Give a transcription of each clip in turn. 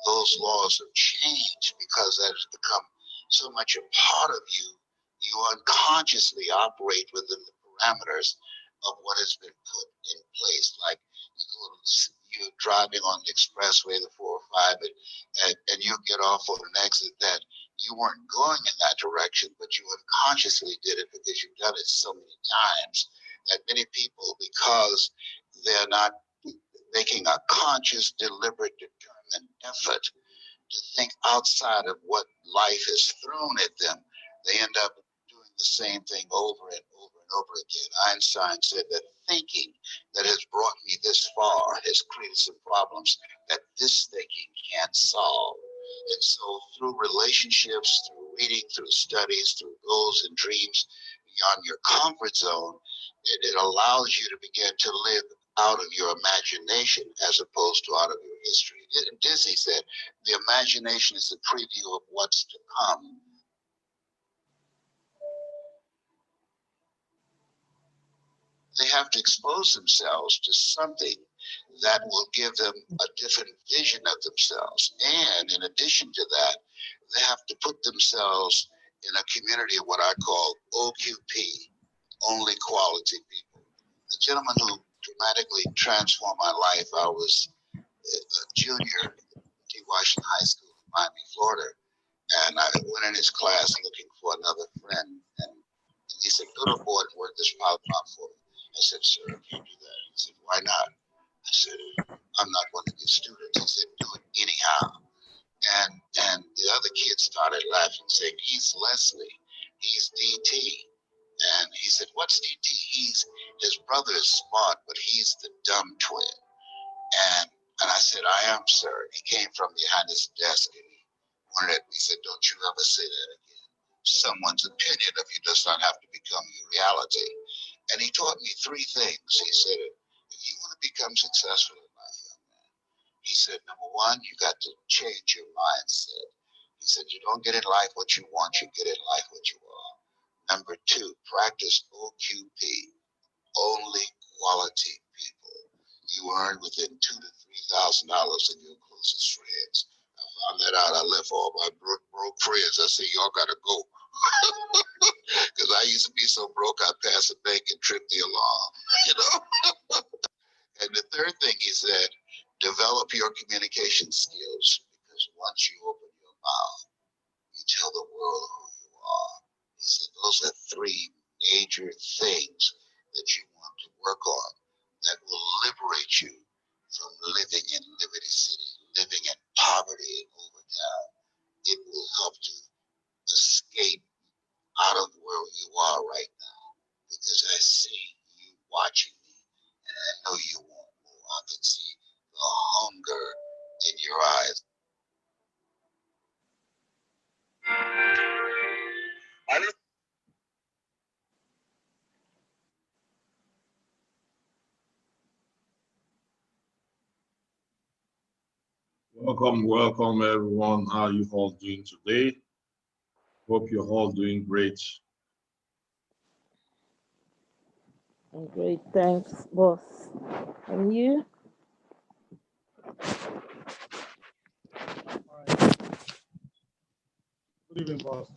those laws have changed because that has become so much a part of you. You unconsciously operate within the parameters of what has been put in place. Like you're driving on the expressway, the 405, and you get off on an exit that you weren't going in that direction, but you unconsciously did it because you've done it so many times that many people, because they're not making a conscious, deliberate, determined effort to think outside of what life has thrown at them, they end up doing the same thing over and over and over again. Einstein said that thinking that has brought me this far has created some problems that this thinking can't solve. And so through relationships, through reading, through studies, through goals and dreams beyond your comfort zone, it allows you to begin to live out of your imagination as opposed to out of your history. Disney said the imagination is a preview of what's to come. They have to expose themselves to something that will give them a different vision of themselves. And in addition to that, they have to put themselves in a community of what I call OQP, only quality people. A gentleman who dramatically transformed my life, I was a junior at T. Washington High School in Miami, Florida. And I went in his class looking for another friend. And he said, go to the board and work this problem out for me. I said, sir, I can't do that. He said, why not? I said, I'm not one of your students. He said, do it anyhow. And the other kids started laughing, saying, he's Leslie. He's DT. And he said, what's DT? His brother is smart, but he's the dumb twin. And I said, I am, sir. He came from behind his desk and he pointed at me. He said, don't you ever say that again. Someone's opinion of you does not have to become your reality. And he taught me three things. He said, if you want to become successful in life, young man, he said, number one, you got to change your mindset. He said, you don't get in life what you want, you get in life what you are. Number two, practice OQP, only quality people. You earn within $2,000 to $3,000 in your closest friends. I found that out. I left all my broke friends. I said, y'all gotta go. Because I used to be so broke, I'd pass a bank and trip the alarm, you know. And the third thing he said, develop your communication skills, because once you open your mouth, you tell the world who you are. He said those are three major things that you want to work on that will liberate you from living in Liberty City, living in poverty and overtown. It will help to escape out of where you are right now, because I see you watching me and I know you want more. I can see the hunger in your eyes. Welcome everyone. How you all doing today? Hope you're all doing great. I'm great, thanks, boss. And you? Good evening, boss.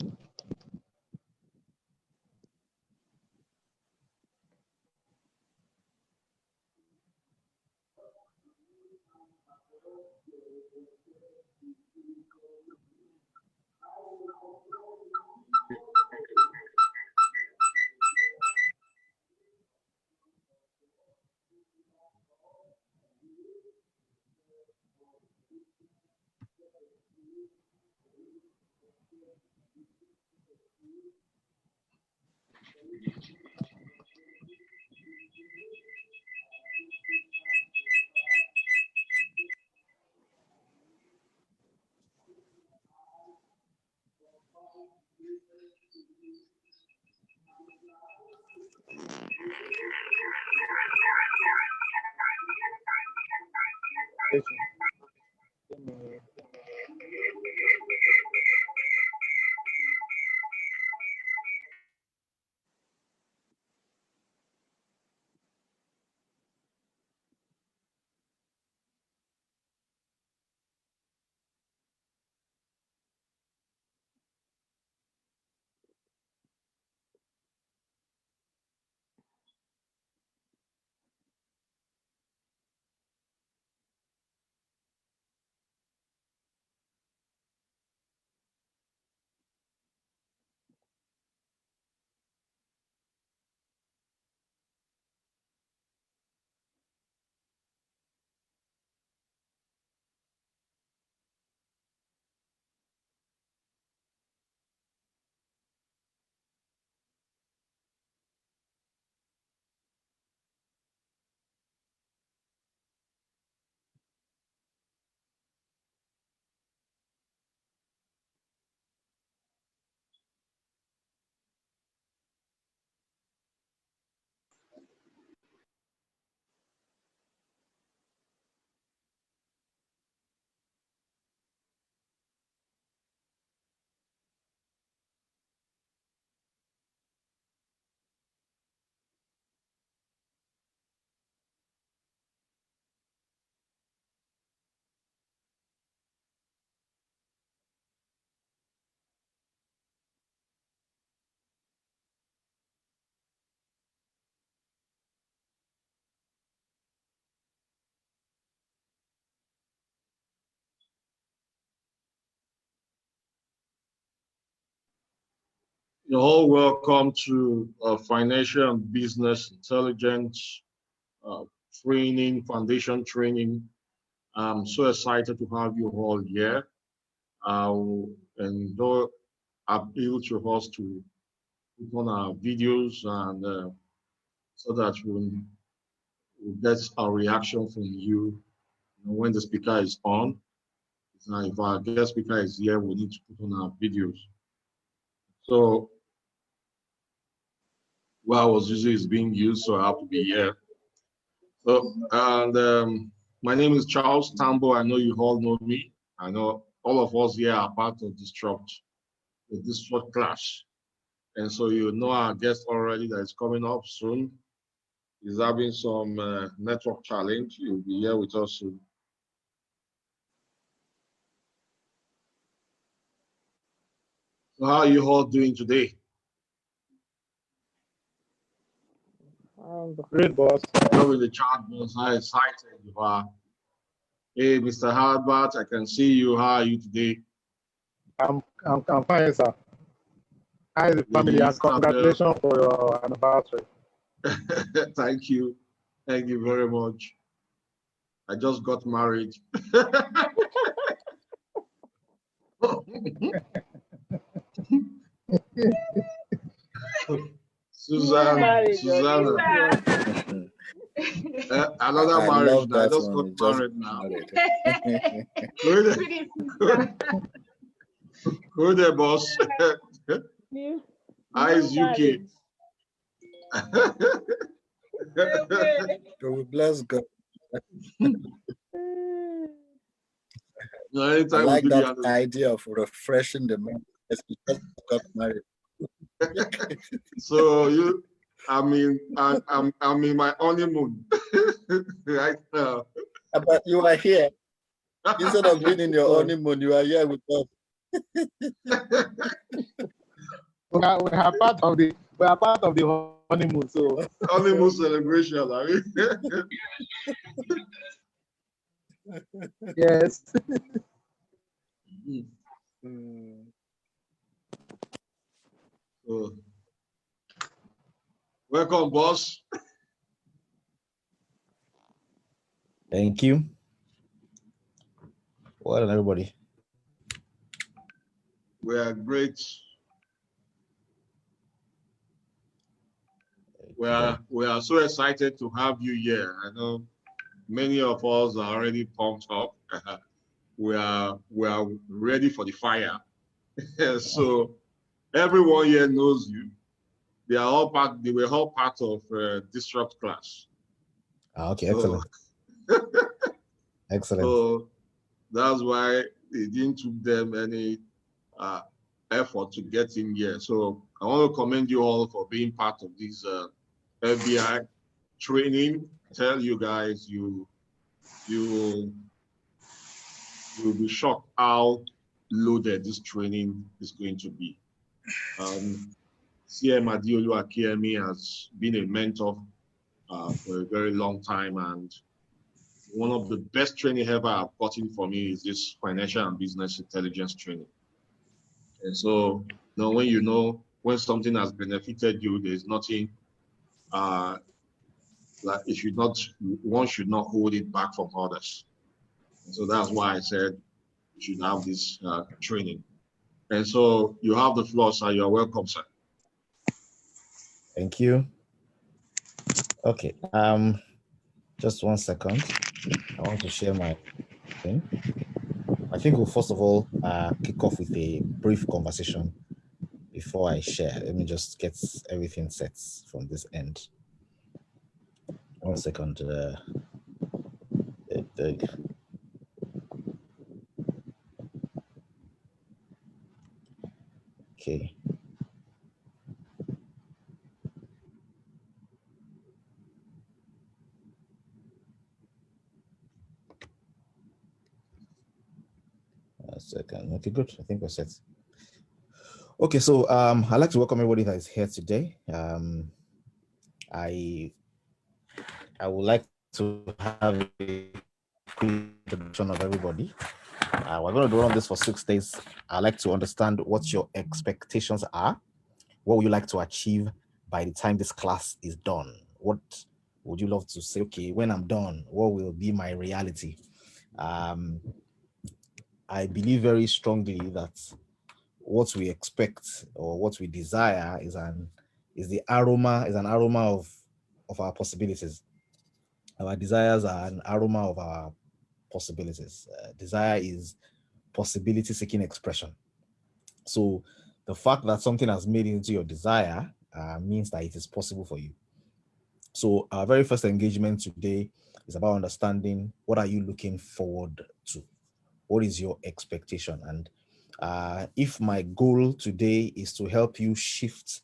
You're all welcome to Financial and Business Intelligence uh, training, foundation training. I'm so excited to have you all here. And though appeal to us to put on our videos and so that we'll get a reaction from you, when the speaker is on. If our guest speaker is here, we need to put on our videos. So what was usually is being used, so I have to be here. So, and my name is Charles Tambo. I know you all know me. I know all of us here are part of the Disrupt class. And so you know our guest already that is coming up soon. He's having some network challenge. He'll be here with us soon. So how are you all doing today? Great, boss. You're in the chat box. How excited you are. Hey, Mr. Harbert, I can see you. How are you today? I'm fine, sir. Hi, the family, and congratulations for your anniversary. Thank you. Thank you very much. I just got married. Susanna. Another marriage. I just got married now. Good there, boss. How is UK? We bless God. I like that idea of refreshing the mind. Because I got married. So I'm in my honeymoon right now. But you are here. Instead of being in your honeymoon, you are here with us. We are part of the honeymoon, so honeymoon celebration. I mean. Yes. Welcome, boss. Thank you. Well, everybody. We are great. We are so excited to have you here. I know many of us are already pumped up. we are ready for the fire. So everyone here knows you. They were all part of Disrupt class. Okay, excellent. Excellent. So that's why it didn't took them any effort to get in here. So I want to commend you all for being part of this F.B.I. training. Tell you guys, you'll be shocked how loaded this training is going to be. CM Adiolu Akiemi has been a mentor for a very long time, and one of the best training ever I've gotten for me is this financial and business intelligence training. And so now when something has benefited you, there's nothing like one should not hold it back from others. And so that's why I said you should have this training. And so you have the floor, sir. You're welcome, sir. Thank you. Okay. Just 1 second. I want to share my thing. I think we'll first of all kick off with a brief conversation before I share. Let me just get everything set from this end. 1 second. Okay. A second. Okay, good. I think we're set. Okay, so I'd like to welcome everybody that is here today. I would like to have a introduction of everybody. We're going to run this for 6 days. I'd like to understand what your expectations are What would you like to achieve by the time this class is done? What would you love to say, okay, when I'm done, what will be my reality? I believe very strongly that what we expect or what we desire is an aroma of our possibilities. Our desires are an aroma of our possibilities. Desire is possibility seeking expression. So the fact that something has made it into your desire means that it is possible for you. So our very first engagement today is about understanding, what are you looking forward to? What is your expectation? And if my goal today is to help you shift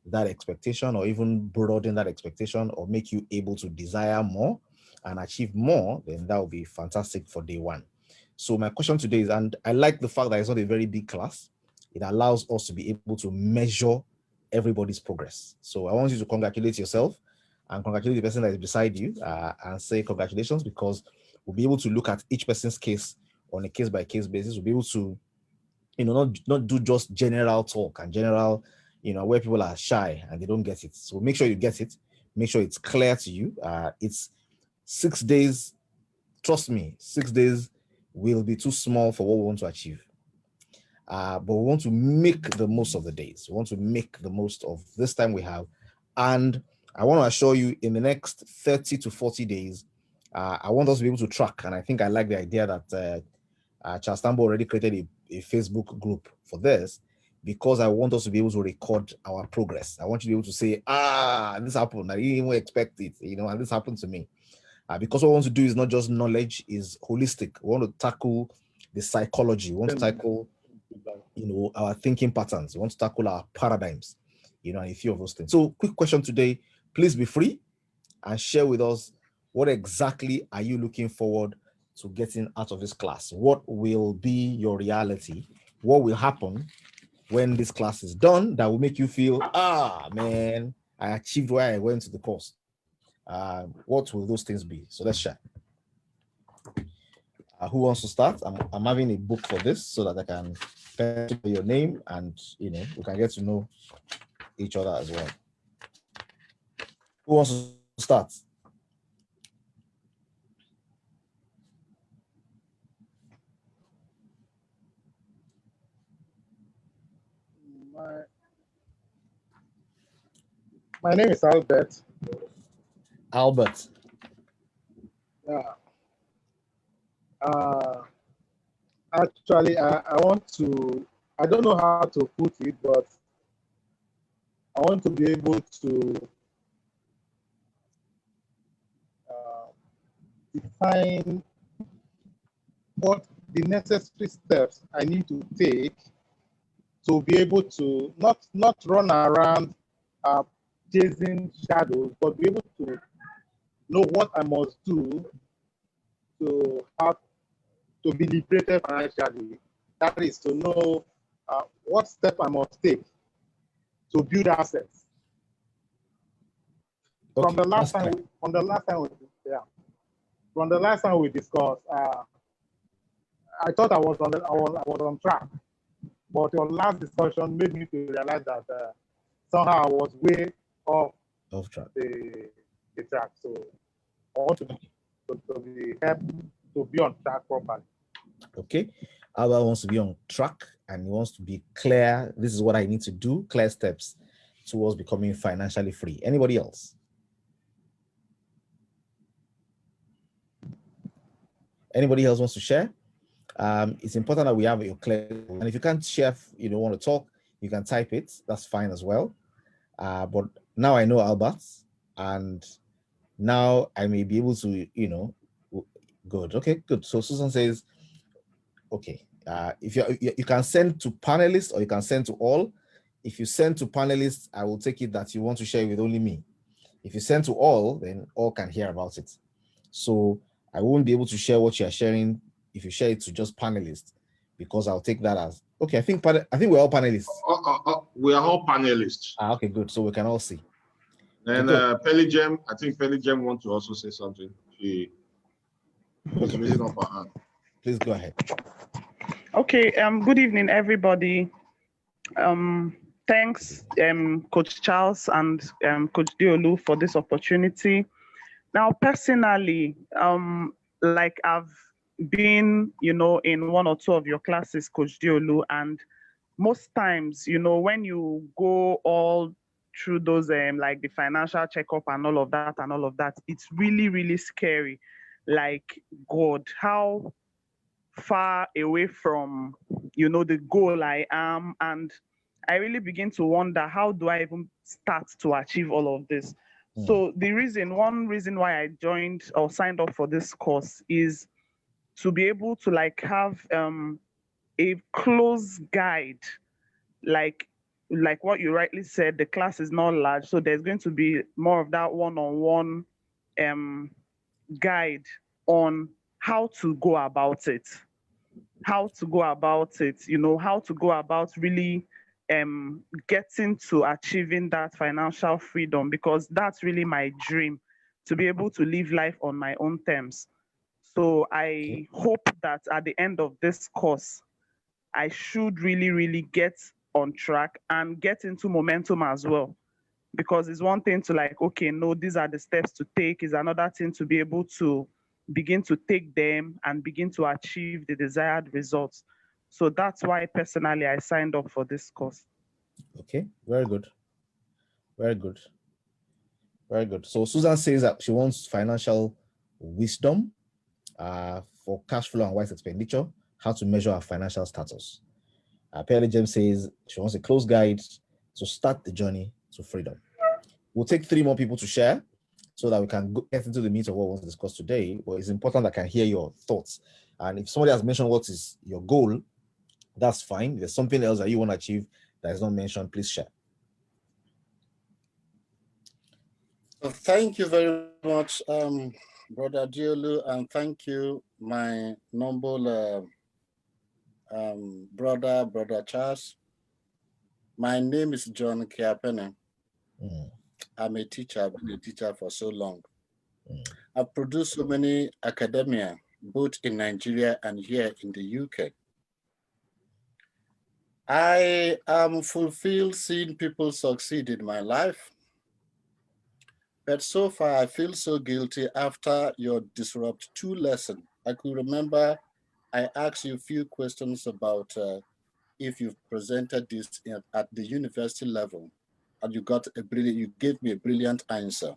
that expectation, or even broaden that expectation, or make you able to desire more and achieve more, then that will be fantastic for day one. So my question today is, and I like the fact that it's not a very big class, it allows us to be able to measure everybody's progress. So I want you to congratulate yourself and congratulate the person that is beside you and say congratulations, because we'll be able to look at each person's case on a case-by-case basis. We'll be able to, not do just general talk and general, where people are shy and they don't get it. So make sure you get it. Make sure it's clear to you. It's 6 days. Trust me, 6 days will be too small for what we want to achieve. But we want to make the most of the days. We want to make the most of this time we have. And I want to assure you, in the next 30 to 40 days, I want us to be able to track. And I think I like the idea that Charles Tambo already created a Facebook group for this, because I want us to be able to record our progress. I want you to be able to say, this happened. I didn't even expect it, and this happened to me. Because what we want to do is not just knowledge, is holistic. We want to tackle the psychology. We want to tackle, our thinking patterns. We want to tackle our paradigms, and a few of those things. So quick question today, please be free and share with us, what exactly are you looking forward to getting out of this class? What will be your reality? What will happen when this class is done that will make you feel, man, I achieved where I went to the course? What will those things be? So let's share. Who wants to start? I'm having a book for this so that I can pen your name and we can get to know each other as well. Who wants to start? My name is Albert. Albert. Yeah. Actually, I want to, I don't know how to put it, but I want to be able to define what the necessary steps I need to take to be able to not run around chasing shadows, but be able to know what I must do to have to be liberated financially. That is to know what step I must take to build assets. Okay, From the last time we discussed, I thought I was on track, but your last discussion made me to realize that somehow I was way off track. The track. So I want to be helped to be on track properly. Okay, Albert wants to be on track and he wants to be clear. This is what I need to do. Clear steps towards becoming financially free. Anybody else? Anybody else wants to share? It's important that we have a clear, and if you can't share, you don't want to talk, you can type it. That's fine as well. But now I know Albert, and now I may be able to, good. Okay, good. So Susan says, okay, if you can send to panelists or you can send to all. If you send to panelists, I will take it that you want to share with only me. If you send to all, then all can hear about it. So I won't be able to share what you're sharing if you share it to just panelists, because I'll take that as, okay, I think we're all panelists. We are all panelists. Okay, good. So we can all see. And Peligem, I think Peligem wants to also say something. She's raising up her hand. Please go ahead. Okay, good evening, everybody. Thanks, Coach Charles and Coach Diolu for this opportunity. Now, personally, like I've been, in one or two of your classes, Coach Diolu, and most times, when you go all through those, like the financial checkup and all of that, it's really, really scary. Like, God, how far away from, the goal I am. And I really begin to wonder, how do I even start to achieve all of this? So one reason why I joined or signed up for this course is to be able to like have a close guide, like what you rightly said, the class is not large, so there's going to be more of that one-on-one um, guide on how to go about it, how to go about it, how to go about really getting to achieving that financial freedom, because that's really my dream, to be able to live life on my own terms. So I hope that at the end of this course, I should really, really get on track and get into momentum as well. Because it's one thing to like, okay, no, these are the steps to take. Is another thing to be able to begin to take them and begin to achieve the desired results. So that's why personally I signed up for this course. Okay, very good. Very good. Very good. So Susan says that she wants financial wisdom for cash flow and wise expenditure, how to measure our financial status. Perry James says she wants a close guide to start the journey to freedom. We'll take 3 more people to share so that we can get into the meat of what was discussed today. But it's important that I can hear your thoughts. And if somebody has mentioned what is your goal, that's fine. If there's something else that you want to achieve that is not mentioned, please share. So thank you very much, Brother Diolu, and thank you, my noble Brother Charles. My name is John Kiapene. I'm a teacher. I've been a teacher for so long. I've produced so many academia, both in Nigeria and here in the UK. I am fulfilled seeing people succeed in my life. But so far, I feel so guilty after your Disrupt 2 lesson. I could remember I asked you a few questions about if you've presented this at the university level, and you gave me a brilliant answer.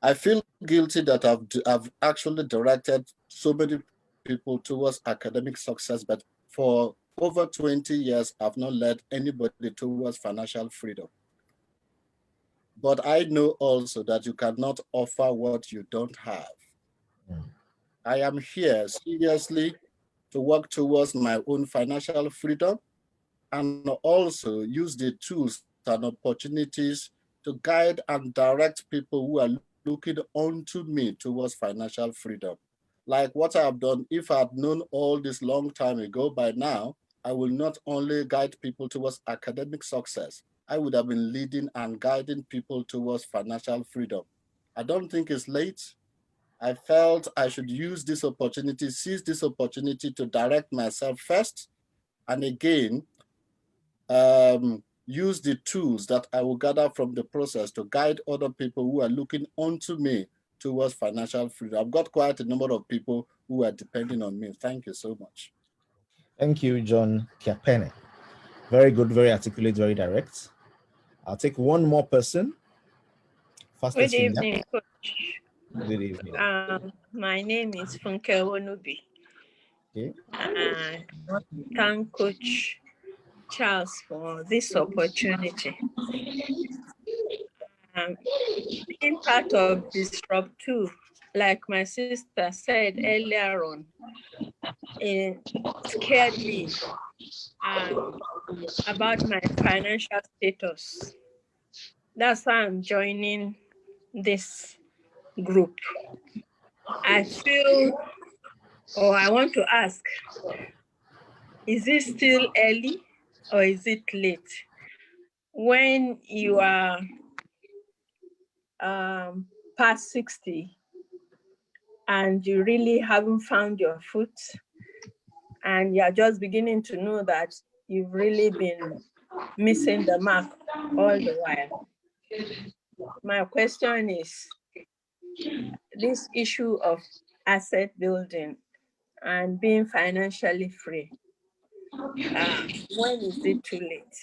I feel guilty that I've actually directed so many people towards academic success, but for over 20 years, I've not led anybody towards financial freedom. But I know also that you cannot offer what you don't have. I am here seriously to work towards my own financial freedom and also use the tools and opportunities to guide and direct people who are looking onto me towards financial freedom. Like what I have done, if I had known all this long time ago, by now, I will not only guide people towards academic success, I would have been leading and guiding people towards financial freedom. I don't think it's late. I felt I should use this opportunity, seize this opportunity to direct myself first, and again, use the tools that I will gather from the process to guide other people who are looking onto me towards financial freedom. I've got quite a number of people who are depending on me. Thank you so much. Thank you, John Kiapene. Very good, very articulate, very direct. I'll take one more person. Good evening, Coach. Good evening. My name is Funke Wonubi. Okay. And I want to thank Coach Charles for this opportunity. Being part of Disrupt 2, like my sister said earlier on, it scared me about my financial status. That's why I'm joining this group. I want to ask, is it still early or is it late? When you are past 60 and you really haven't found your foot and you're just beginning to know that you've really been missing the mark all the while. My question is, this issue of asset building and being financially free, when is it too late?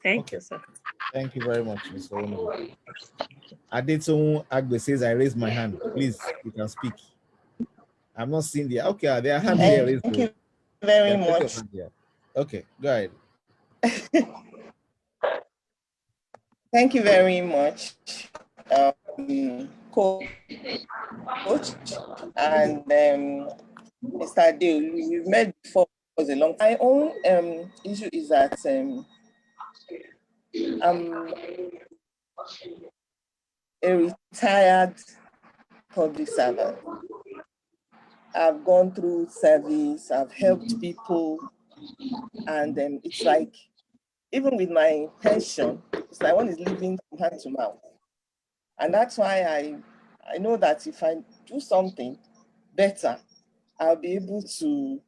Thank you, sir. Thank you very much, Mr. Ono. Adetun Agbe says, I raised my hand. Please, you can speak. I'm not seeing the, okay, there are hands here. Thank you very much. Okay, go ahead. Thank you very much, Coach and Mr. Dale. We've met before for a long time. My own issue is that I'm a retired public servant. I've gone through service, I've helped people, and it's like, even with my pension, it's like one is living from hand to mouth. And that's why I know that if I do something better, I'll be able to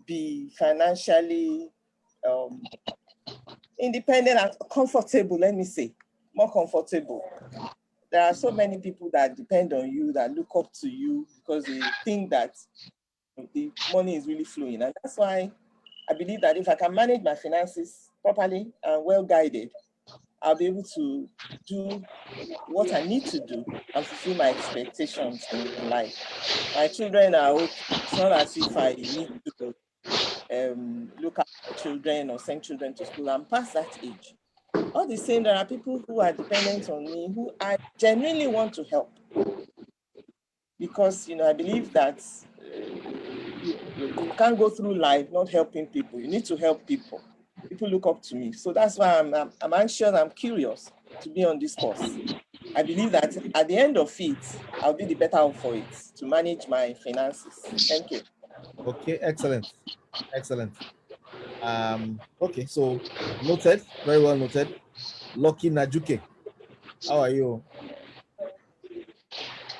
be financially independent and comfortable, let me say, more comfortable. There are so many people that depend on you, that look up to you because they think that the money is really flowing. And that's why I believe that if I can manage my finances properly and well guided, I'll be able to do what I need to do and fulfill my expectations in life. My children are okay. It's not as if I need to look after children or send children to school. I'm past that age. All the same, there are people who are dependent on me who I genuinely want to help. Because, I believe that you can't go through life not helping people. You need to help people. People look up to me. So that's why I'm anxious, I'm curious to be on this course. I believe that at the end of it, I'll be the better off for it, to manage my finances. Thank you. Okay, excellent. Excellent. Okay, so noted, very well noted. Lucky Najuke, how are you?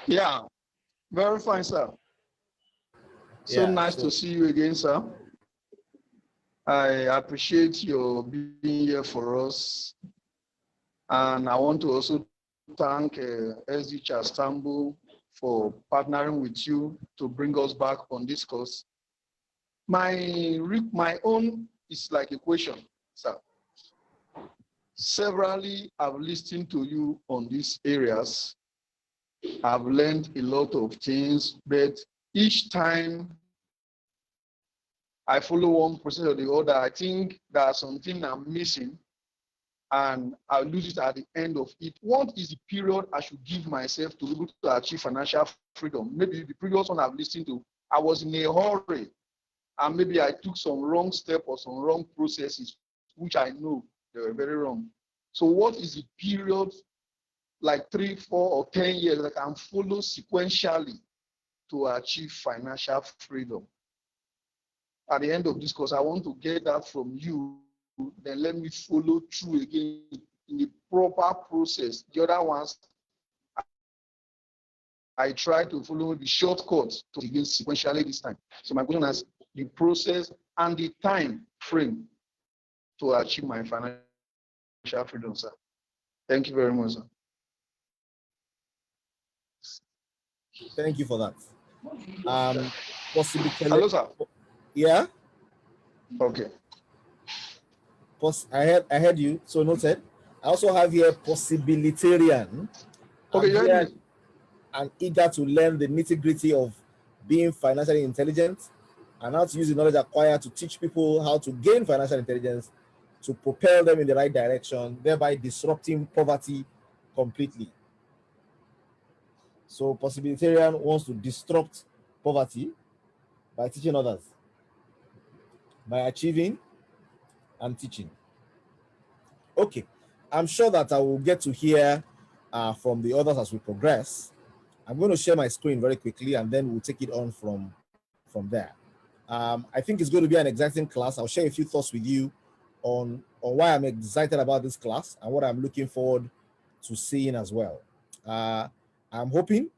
Yeah, very fine, sir. So nice to see you again, sir. I appreciate your being here for us. And I want to also thank SD Chastambo for partnering with you to bring us back on this course. My own is like a question, sir. Severally, I've listened to you on these areas. I've learned a lot of things, but each time I follow one process or the other, I think there's something I'm missing and I'll lose it at the end of it. What is the period I should give myself to be able to achieve financial freedom? Maybe the previous one I've listened to, I was in a hurry and maybe I took some wrong step or some wrong processes, which I know they were very wrong. So what is the period, like 3, 4, or 10 years that I can follow sequentially to achieve financial freedom? At the end of this course, I want to get that from you. Then let me follow through again in the proper process. The other ones, I try to follow the shortcuts to begin sequentially this time. So my question is the process and the time frame to achieve my financial freedom, sir. Thank you very much, sir. Thank you for that. Possibly. Hello, sir. Yeah. Okay. I heard you. So noted. I also have here possibilitarian. Okay, you heard me. I'm eager to learn the nitty-gritty of being financially intelligent and how to use the knowledge acquired to teach people how to gain financial intelligence to propel them in the right direction, thereby disrupting poverty completely. So possibilitarian wants to disrupt poverty by teaching others, by achieving and teaching. Okay, I'm sure that I will get to hear from the others as we progress. I'm going to share my screen very quickly and then we'll take it on from there. I think it's going to be an exciting class. I'll share a few thoughts with you on why I'm excited about this class and what I'm looking forward to seeing as well. I'm hoping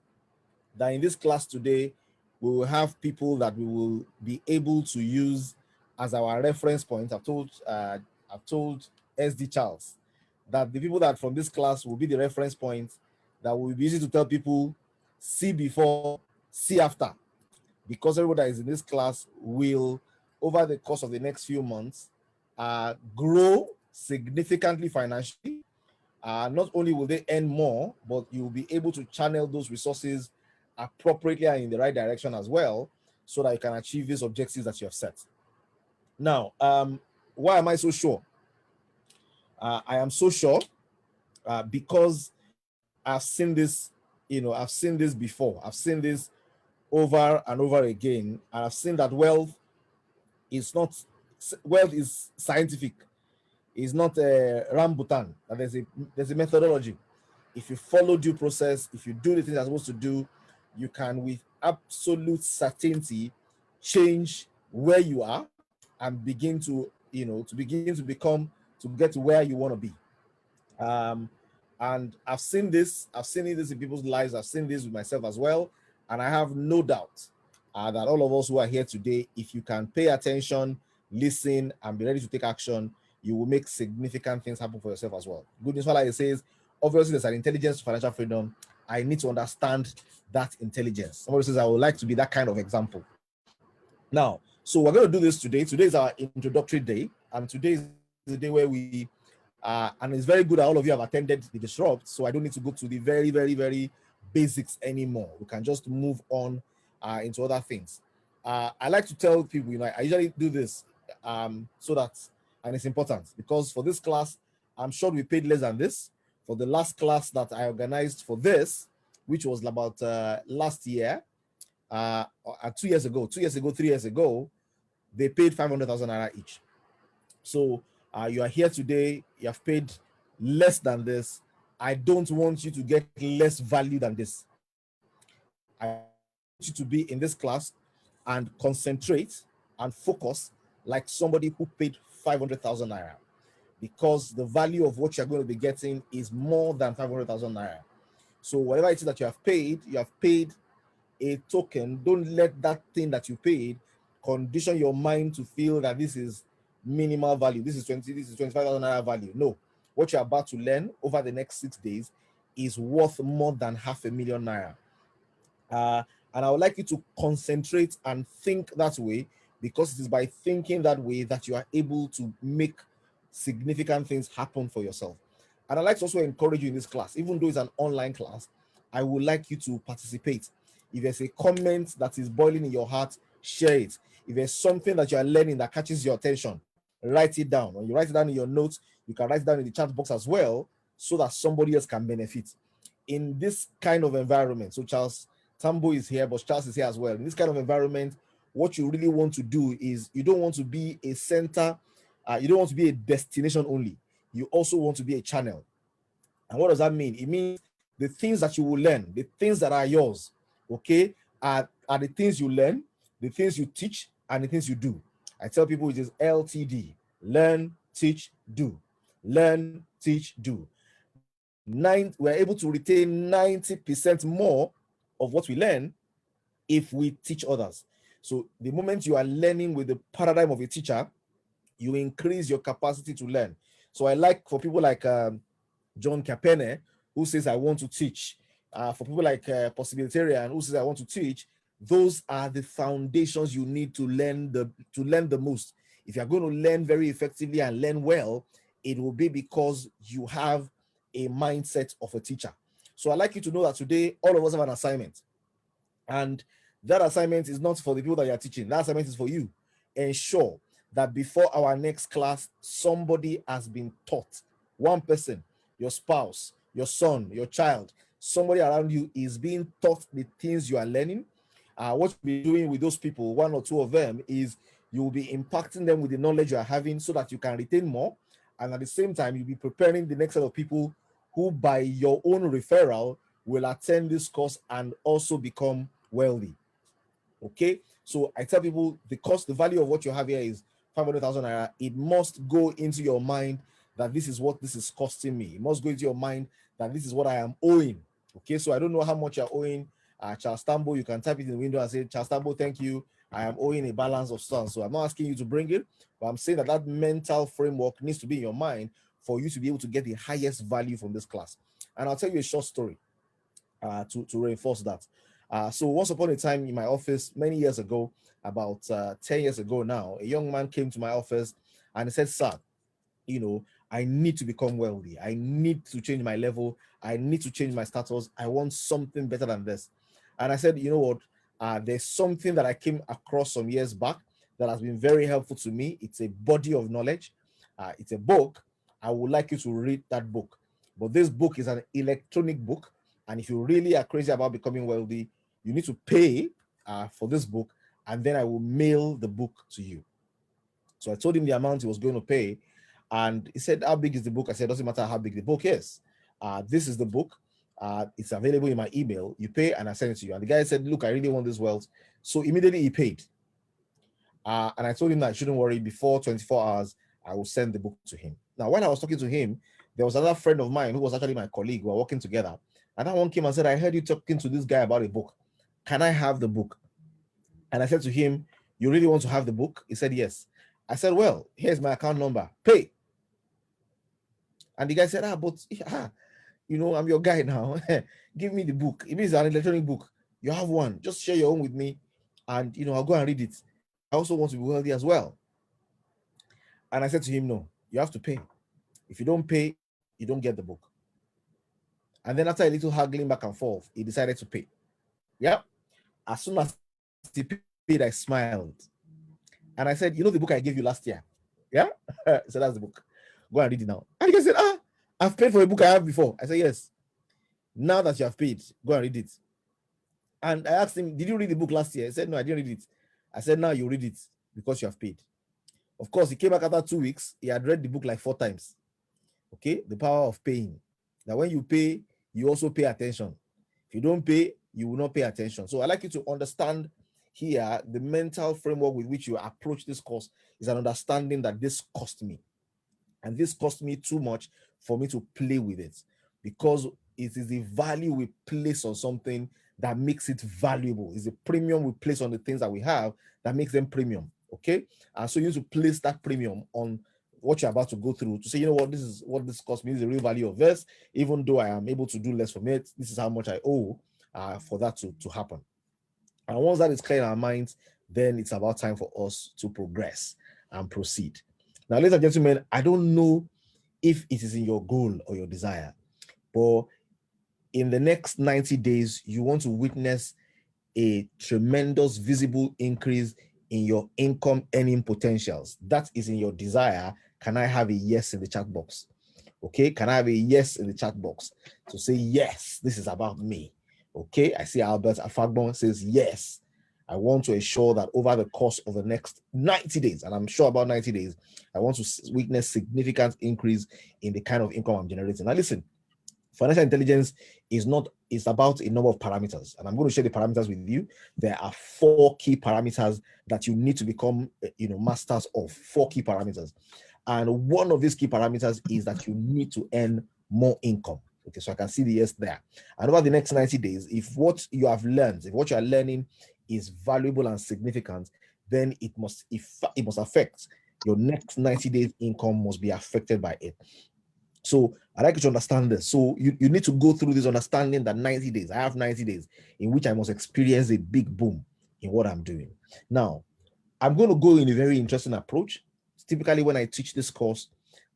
that in this class today, we will have people that we will be able to use as our reference point. I've told SD Charles that the people that from this class will be the reference point that will be easy to tell people, see before, see after, because everybody that is in this class will, over the course of the next few months, grow significantly financially. Not only will they earn more, but you'll be able to channel those resources appropriately and in the right direction as well, so that you can achieve these objectives that you have set. Now, why am I so sure? I am so sure because I've seen this, I've seen this before. I've seen this over and over again, and I've seen that wealth is scientific. It's not a rambutan. There's a methodology. If you follow due process, if you do the things you're supposed to do, you can with absolute certainty change where you are and begin to, to get to where you want to be. And I've seen this in people's lives. I've seen this with myself as well. And I have no doubt that all of us who are here today, if you can pay attention, listen, and be ready to take action, you will make significant things happen for yourself as well. Good news, like it says, obviously there's an intelligence to financial freedom. I need to understand that intelligence. Somebody says, I would like to be that kind of example. Now, so we're going to do this today. Today is our introductory day. And today is the day where we and it's very good that all of you have attended the Disrupt, so I don't need to go to the very, very, very basics anymore. We can just move on into other things. I like to tell people, I usually do this so that, and it's important because for this class, I'm sure we paid less than this. For the last class that I organized for this, which was about last year, 2 years ago, 3 years ago, they paid 500,000 naira each. So you are here today, you have paid less than this. I don't want you to get less value than this. I want you to be in this class and concentrate and focus like somebody who paid 500,000 naira, because the value of what you're going to be getting is more than 500,000 naira. So whatever it is that you have paid a token. Don't let that thing that you paid condition your mind to feel that this is minimal value. This is 25,000 naira value. No, what you're about to learn over the next 6 days is worth more than 500,000 naira. And I would like you to concentrate and think that way, because it is by thinking that way that you are able to make significant things happen for yourself. And I'd like to also encourage you in this class, even though it's an online class, I would like you to participate. If there's a comment that is boiling in your heart, share it. If there's something that you are learning that catches your attention, write it down. When you write it down in your notes, you can write it down in the chat box as well, so that somebody else can benefit. In this kind of environment, so Charles Tambo is here, but Charles is here as well. In this kind of environment, what you really want to do is you don't want to be a center, you don't want to be a destination only. You also want to be a channel. And what does that mean? It means the things that you will learn, the things that are yours, okay, are the things you learn, the things you teach, and the things you do. I tell people it is LTD: learn, teach, do. Learn, teach, do. We're able to retain 90% more of what we learn if we teach others. So the moment you are learning with the paradigm of a teacher, you increase your capacity to learn. So I like for people like John Capene, who says, I want to teach. For people like Possibilitarian, who says, I want to teach. Those are the foundations you need to learn the most. If you're going to learn very effectively and learn well, it will be because you have a mindset of a teacher. So I'd like you to know that today, all of us have an assignment. And that assignment is not for the people that you're teaching. That assignment is for you. Ensure that before our next class, somebody has been taught. One person, your spouse, your son, your child, somebody around you is being taught the things you are learning. What you'll be doing with those people, one or two of them, is you will be impacting them with the knowledge you are having so that you can retain more. And at the same time, you'll be preparing the next set of people who, by your own referral, will attend this course and also become wealthy. Okay, so I tell people the value of what you have here is 500,000 naira. It must go into your mind that this is what this is costing me. It must go into your mind that this is what I am owing. Okay, so I don't know how much you're owing Charles Tambo, you can type it in the window and say, Charles Tambo, thank you. I am owing a balance of so and so. I'm not asking you to bring it, but I'm saying that that mental framework needs to be in your mind for you to be able to get the highest value from this class. And I'll tell you a short story to reinforce that. So once upon a time in my office, many years ago, about 10 years ago now, a young man came to my office and he said, sir, you know, I need to become wealthy. I need to change my level. I need to change my status. I want something better than this. And I said, you know what? There's something that I came across some years back that has been very helpful to me. It's a body of knowledge. It's a book. I would like you to read that book. But this book is an electronic book. And if you really are crazy about becoming wealthy, you need to pay for this book. And then I will mail the book to you. So I told him the amount he was going to pay. And he said, how big is the book? I said, doesn't matter how big the book is. This is the book. It's available in my email. You pay and I send it to you. And the guy said, look, I really want this wealth. So immediately he paid. And I told him that I shouldn't worry. Before 24 hours, I will send the book to him. Now, when I was talking to him, there was another friend of mine who was actually my colleague. We were working together. And that one came and said, I heard you talking to this guy about a book. Can I have the book? And I said to him, you really want to have the book? He said, yes. I said, well, here's my account number. Pay. And the guy said, you know, I'm your guy now. Give me the book. It means an electronic book. You have one. Just share your own with me. And, you know, I'll go and read it. I also want to be wealthy as well. And I said to him, no, you have to pay. If you don't pay, you don't get the book. And then after a little haggling back and forth, he decided to pay. Yeah. As soon as he paid, I smiled. And I said, you know the book I gave you last year? Yeah? So that's the book. Go and read it now. And he said, I've paid for a book I have before. I said, yes. Now that you have paid, go and read it. And I asked him, did you read the book last year? He said, no, I didn't read it. I said, now you read it because you have paid. Of course, he came back after 2 weeks. He had read the book like 4 times. Okay? The power of paying. That when you pay, you also pay attention. If you don't pay, you will not pay attention. So I like you to understand here the mental framework with which you approach this course is an understanding that this cost me. And this cost me too much for me to play with it, because it is the value we place on something that makes it valuable. It's the premium we place on the things that we have that makes them premium. Okay. And so you need to place that premium on what you're about to go through to say, you know what, this is what this cost me. This is the real value of this. Even though I am able to do less from it, this is how much I owe for that to happen. And once that is clear in our minds, then it's about time for us to progress and proceed. Now, ladies and gentlemen, I don't know if it is in your goal or your desire, but in the next 90 days, you want to witness a tremendous visible increase in your income earning potentials. That is in your desire. Can I have a yes in the chat box? Okay, can I have a yes in the chat box to say, yes, this is about me? Okay, I see Albert Afagbon says, yes, I want to ensure that over the course of the next 90 days, and I'm sure about 90 days, I want to witness significant increase in the kind of income I'm generating. Now, listen, financial intelligence is about a number of parameters, and I'm going to share the parameters with you. There are 4 key parameters that you need to become, masters of. 4 key parameters. And one of these key parameters is that you need to earn more income. Okay, so I can see the yes there. And over the next 90 days, if what you have learned, if what you are learning is valuable and significant, then it must affect your next 90 days income, must be affected by it. So I like you to understand this. So you need to go through this understanding that 90 days, I have 90 days in which I must experience a big boom in what I'm doing. Now, I'm going to go in a very interesting approach. Typically, when I teach this course,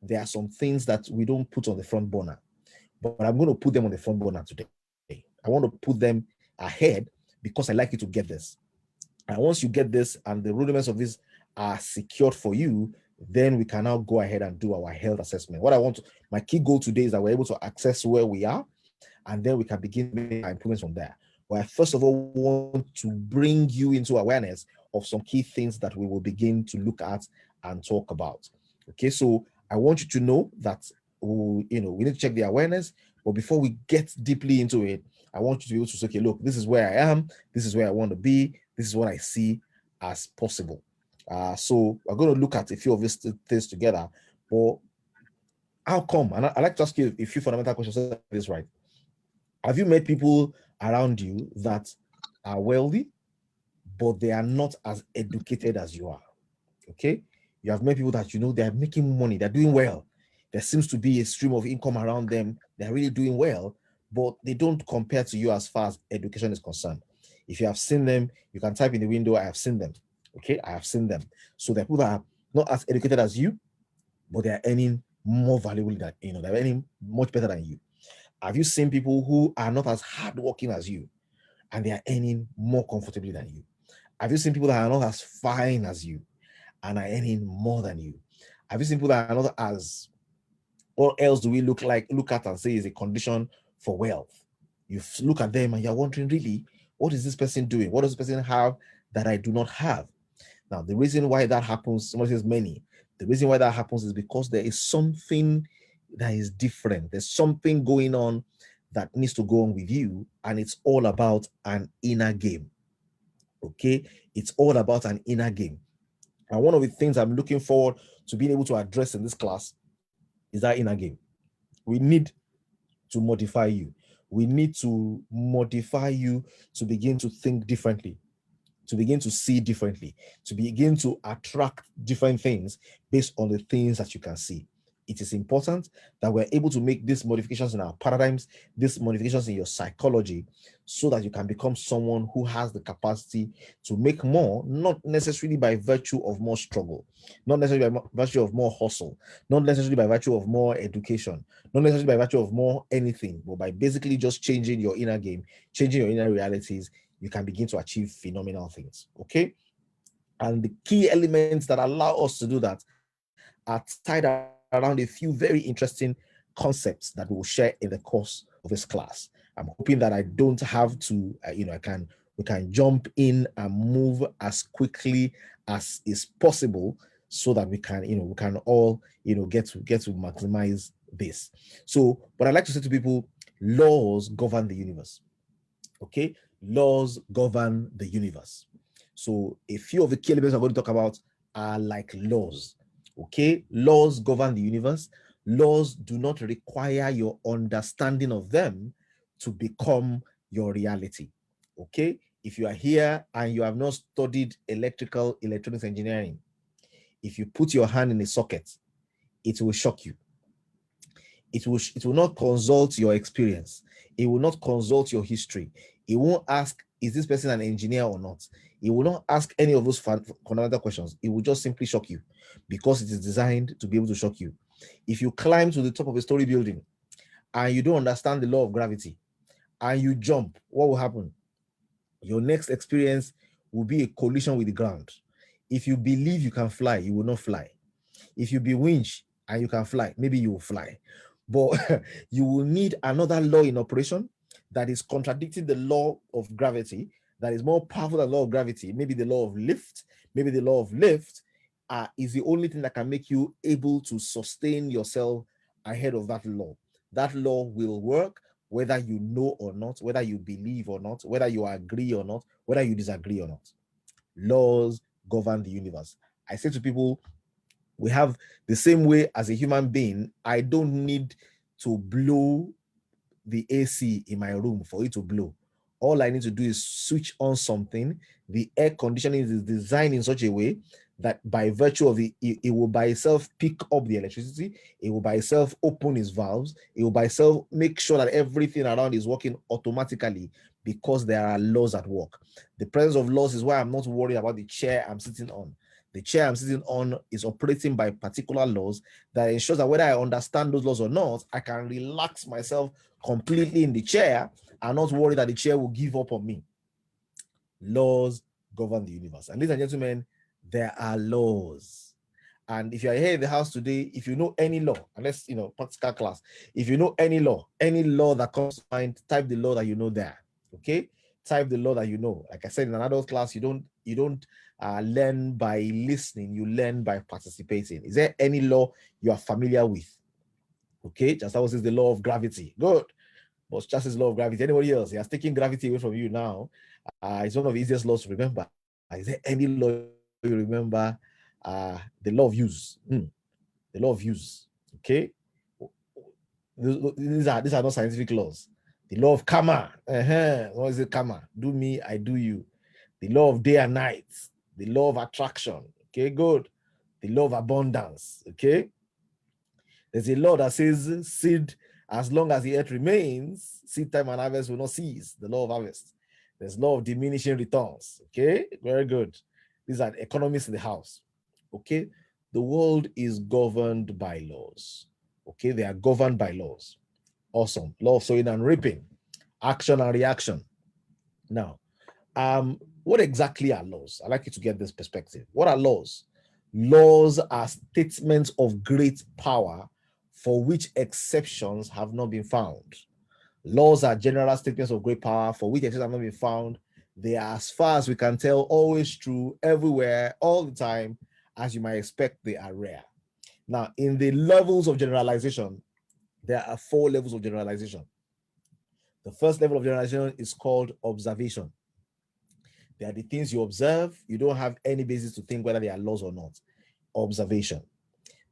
there are some things that we don't put on the front burner, but I'm going to put them on the front burner today. I want to put them ahead because I like you to get this. And once you get this and the rudiments of this are secured for you, then we can now go ahead and do our health assessment. My key goal today is that we're able to access where we are, and then we can begin making our improvements from there. But I first of all want to bring you into awareness of some key things that we will begin to look at and talk about. Okay, so I want you to know that we need to check the awareness, but before we get deeply into it, I want you to be able to say, okay, look, this is where I am, this is where I want to be, this is what I see as possible. So we're going to look at a few of these things together. But how come? And I like to ask you a few fundamental questions. This right? Have you met people around you that are wealthy, but they are not as educated as you are? Okay, you have met people that they are making money, they're doing well. There seems to be a stream of income around them. They're really doing well, but they don't compare to you as far as education is concerned. If you have seen them, you can type in the window, I have seen them. Okay, I have seen them. So the people that are not as educated as you, but they are earning more valuable than they're earning much better than you. Have you seen people who are not as hardworking as you, and they are earning more comfortably than you? Have you seen people that are not as fine as you and are earning more than you? Have you seen people that are not as, what else do we look at and say is a condition for wealth? You look at them and you're wondering, really, what is this person doing? What does this person have that I do not have? Now, the reason why that happens, someone says many, the reason why that happens is because there is something that is different. There's something going on that needs to go on with you, and it's all about an inner game. Okay, it's all about an inner game. And one of the things I'm looking forward to being able to address in this class is that inner game. We need to modify you. We need to modify you to begin to think differently, to begin to see differently, to begin to attract different things based on the things that you can see. It is important that we're able to make these modifications in our paradigms, these modifications in your psychology, so that you can become someone who has the capacity to make more, not necessarily by virtue of more struggle, not necessarily by virtue of more hustle, not necessarily by virtue of more education, not necessarily by virtue of more anything, but by basically just changing your inner game, changing your inner realities. You can begin to achieve phenomenal things. Okay. And the key elements that allow us to do that are tied around a few very interesting concepts that we will share in the course of this class. I'm hoping that I don't have to, we can jump in and move as quickly as is possible, so that we can all, get to maximize this. So, but I like to say to people, laws govern the universe. Okay, laws govern the universe. So a few of the key elements I'm going to talk about are like laws. Okay, laws govern the universe. Laws do not require your understanding of them to become your reality. Okay, if you are here and you have not studied electronics engineering, if you put your hand in a socket, it will shock you. It will not consult your experience. It will not consult your history. It won't ask, is this person an engineer or not? It will not ask any of those fundamental questions. It will just simply shock you, because it is designed to be able to shock you. If you climb to the top of a story building and you don't understand the law of gravity and you jump, what will happen? Your next experience will be a collision with the ground. If you believe you can fly, you will not fly. If you be winch and you can fly, maybe you will fly. But you will need another law in operation that is contradicting the law of gravity, that is more powerful than the law of gravity. Maybe the law of lift, maybe the law of lift is the only thing that can make you able to sustain yourself ahead of that law. That law will work whether you know or not, whether you believe or not, whether you agree or not, whether you disagree or not. Laws govern the universe. I say to people, we have the same way as a human being. I don't need to blow the AC in my room for it to blow. All I need to do is switch on something. The air conditioning is designed in such a way that by virtue of it will by itself pick up the electricity. It will by itself open its valves. It will by itself make sure that everything around is working automatically, because there are laws at work. The presence of laws is why I'm not worried about the chair I'm sitting on. The chair I'm sitting on is operating by particular laws that ensures that whether I understand those laws or not, I can relax myself completely in the chair and not worry that the chair will give up on me. Laws govern the universe. And ladies and gentlemen, there are laws. And if you are here in the house today, if you know any law, unless practical class, if you know any law that comes to mind, type the law that you know there. Okay, type the law that you know. Like I said, in an adult class, you don't learn by listening, you learn by participating. Is there any law you are familiar with? Okay, just that was the law of gravity. Good. But just as law of gravity. Anybody else? He has taken gravity away from you now. It's one of the easiest laws to remember. Is there any law you remember? The law of use. The law of use. Okay. These are not scientific laws. The law of karma. What is it, karma? Do me, I do you. The law of day and night. The law of attraction. Okay, good. The law of abundance. Okay. There's a law that says seed, as long as the earth remains, seed time and harvest will not cease. The law of harvest. There's law of diminishing returns. Okay, very good. These are economists in the house. Okay, the world is governed by laws. Okay, they are governed by laws. Awesome. Law of sowing and reaping, action and reaction. Now, what exactly are laws? I'd like you to get this perspective. What are laws? Laws are statements of great power for which exceptions have not been found. Laws are general statements of great power for which exceptions have not been found. They are, as far as we can tell, always true, everywhere, all the time. As you might expect, they are rare. Now, in the levels of generalization, there are 4 levels of generalization. The first level of generalization is called observation. They are the things you observe. You don't have any basis to think whether they are laws or not. Observation.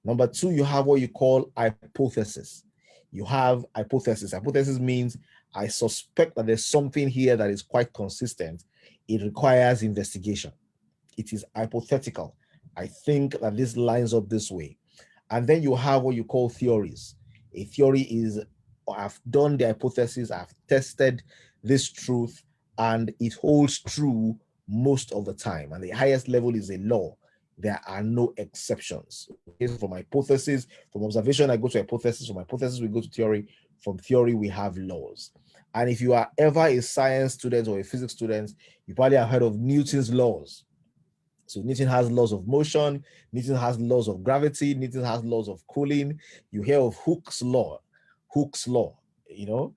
Number 2, you have what you call hypothesis. You have hypothesis. Hypothesis means I suspect that there's something here that is quite consistent. It requires investigation. It is hypothetical. I think that this lines up this way. And then you have what you call theories. A theory is, I've done the hypothesis, I've tested this truth, and it holds true most of the time. And the highest level is a law. There are no exceptions. Okay, so from hypothesis, from observation, I go to hypothesis. From hypothesis, we go to theory. From theory, we have laws. And if you are ever a science student or a physics student, you probably have heard of Newton's laws. So Newton has laws of motion, Newton has laws of gravity, Newton has laws of cooling. You hear of Hooke's law, you know.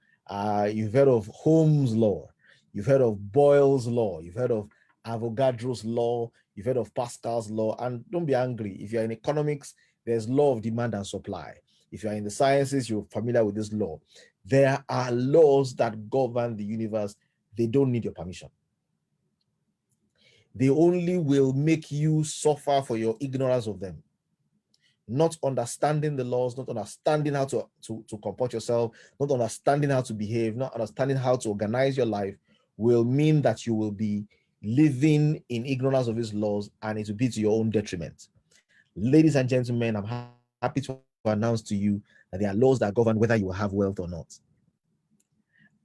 You've heard of Ohm's law, you've heard of Boyle's law, you've heard of Avogadro's law, you've heard of Pascal's law. And don't be angry, if you're in economics, there's law of demand and supply. If you're in the sciences, you're familiar with this law. There are laws that govern the universe. They don't need your permission. They only will make you suffer for your ignorance of them. Not understanding the laws, not understanding how to comport yourself, not understanding how to behave, not understanding how to organize your life will mean that you will be living in ignorance of these laws, and it will be to your own detriment. Ladies and gentlemen, I'm happy to announce to you that there are laws that govern whether you have wealth or not.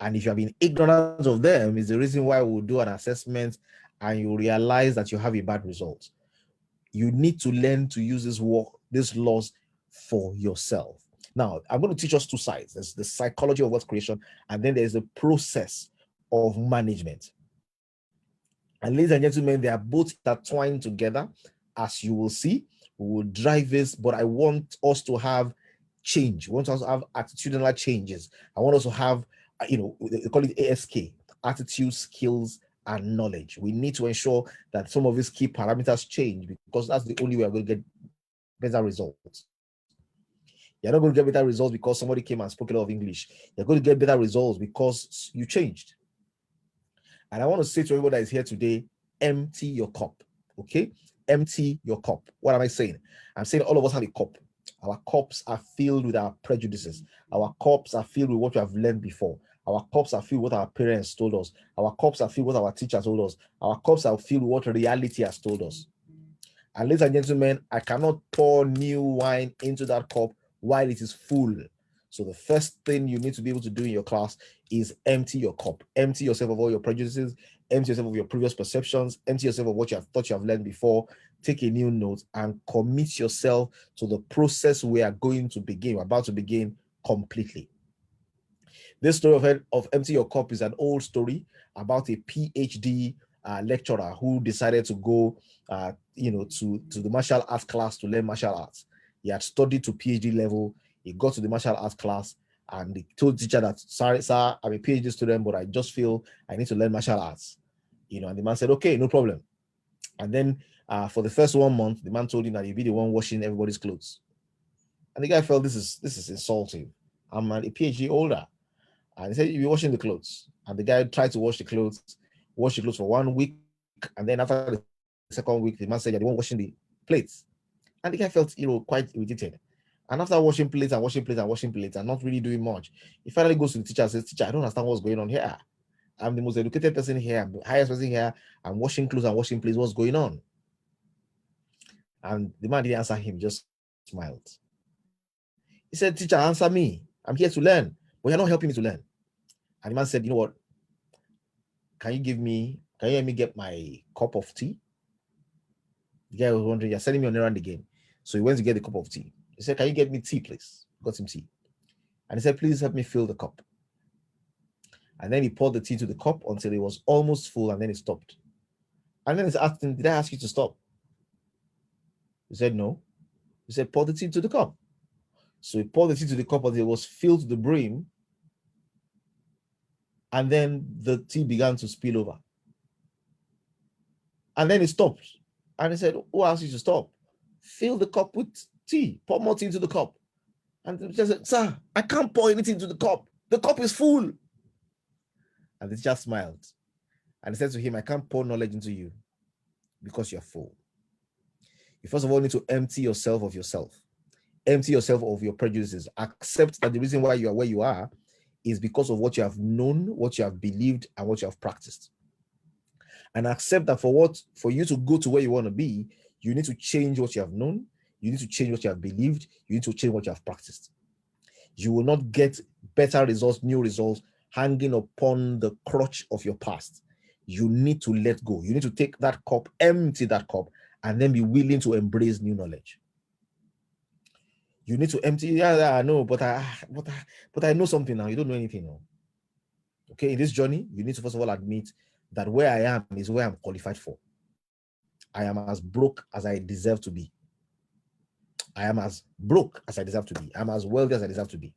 And if you have been ignorant of them, is the reason why we'll do an assessment and you realize that you have a bad result. You need to learn to use these laws for yourself. Now, I'm going to teach us 2 sides. There's the psychology of wealth creation, and then there's the process of management. And ladies and gentlemen, they are both intertwined together. As you will see, we will drive this, but I want us to have change. We want us to have attitudinal changes. I want us to have, they call it ASK, attitude, skills, and knowledge. We need to ensure that some of these key parameters change, because that's the only way we're going to get better results. You're not going to get better results because somebody came and spoke a lot of English. You're going to get better results because you changed. And I want to say to everybody that is here today, empty your cup, okay? Empty your cup. What am I saying? I'm saying all of us have a cup. Our cups are filled with our prejudices. Our cups are filled with what we have learned before. Our cups are filled with what our parents told us. Our cups are filled with what our teachers told us. Our cups are filled with what reality has told us. And ladies and gentlemen, I cannot pour new wine into that cup while it is full. So the first thing you need to be able to do in your class is empty your cup. Empty yourself of all your prejudices. Empty yourself of your previous perceptions. Empty yourself of what you have thought you have learned before. Take a new note and commit yourself to the process we are going to begin. We're about to begin completely. This story of empty your cup is an old story about a PhD lecturer who decided to go, to the martial arts class to learn martial arts. He had studied to PhD level. He got to the martial arts class and he told the teacher that, sorry, sir, I'm a PhD student, but I just feel I need to learn martial arts. And the man said, okay, no problem. And then for the first 1 month, the man told him that he'd be the one washing everybody's clothes. And the guy felt this is insulting. I'm a PhD holder. And he said, you'll be washing the clothes. And the guy tried to wash the clothes for 1 week. And then after the second week, the man said, you're the one washing the plates. And the guy felt, quite irritated. And after washing plates and washing plates and washing plates and not really doing much, he finally goes to the teacher and says, "Teacher, I don't understand what's going on here. I'm the most educated person here, I'm the highest person here. I'm washing clothes and washing plates. What's going on?" And the man didn't answer him, just smiled. He said, "Teacher, answer me. I'm here to learn, but you're not helping me to learn." And the man said, "You know what? Can you help me get my cup of tea?" The guy was wondering, "You're sending me on errand again." So he went to get the cup of tea. He said, "Can you get me tea, please?" Got him tea. And he said, "Please help me fill the cup." And then he poured the tea to the cup until it was almost full, and then he stopped. And then he asked him, "Did I ask you to stop?" He said, "No." He said, "Pour the tea to the cup." So he poured the tea to the cup until it was filled to the brim. And then the tea began to spill over. And then he stopped. And he said, "Who asked you to stop? Fill the cup with tea. Pour more tea into the cup." And the teacher said, "Sir, I can't pour anything into the cup. The cup is full." And the teacher smiled. And he said to him, "I can't pour knowledge into you because you're full. You first of all need to empty yourself of yourself. Empty yourself of your prejudices. Accept that the reason why you are where you are is because of what you have known, what you have believed, and what you have practiced. And accept that for you to go to where you want to be, you need to change what you have known, you need to change what you have believed, you need to change what you have practiced. You will not get better results, new results, hanging upon the crutch of your past. You need to let go. You need to take that cup, empty that cup, and then be willing to embrace new knowledge. You need to empty. Yeah, I know, but I know something now. You don't know anything now. Okay, in this journey, you need to first of all admit that where I am is where I'm qualified for. I am as broke as I deserve to be. I am as broke as I deserve to be. I'm as wealthy as I deserve to be.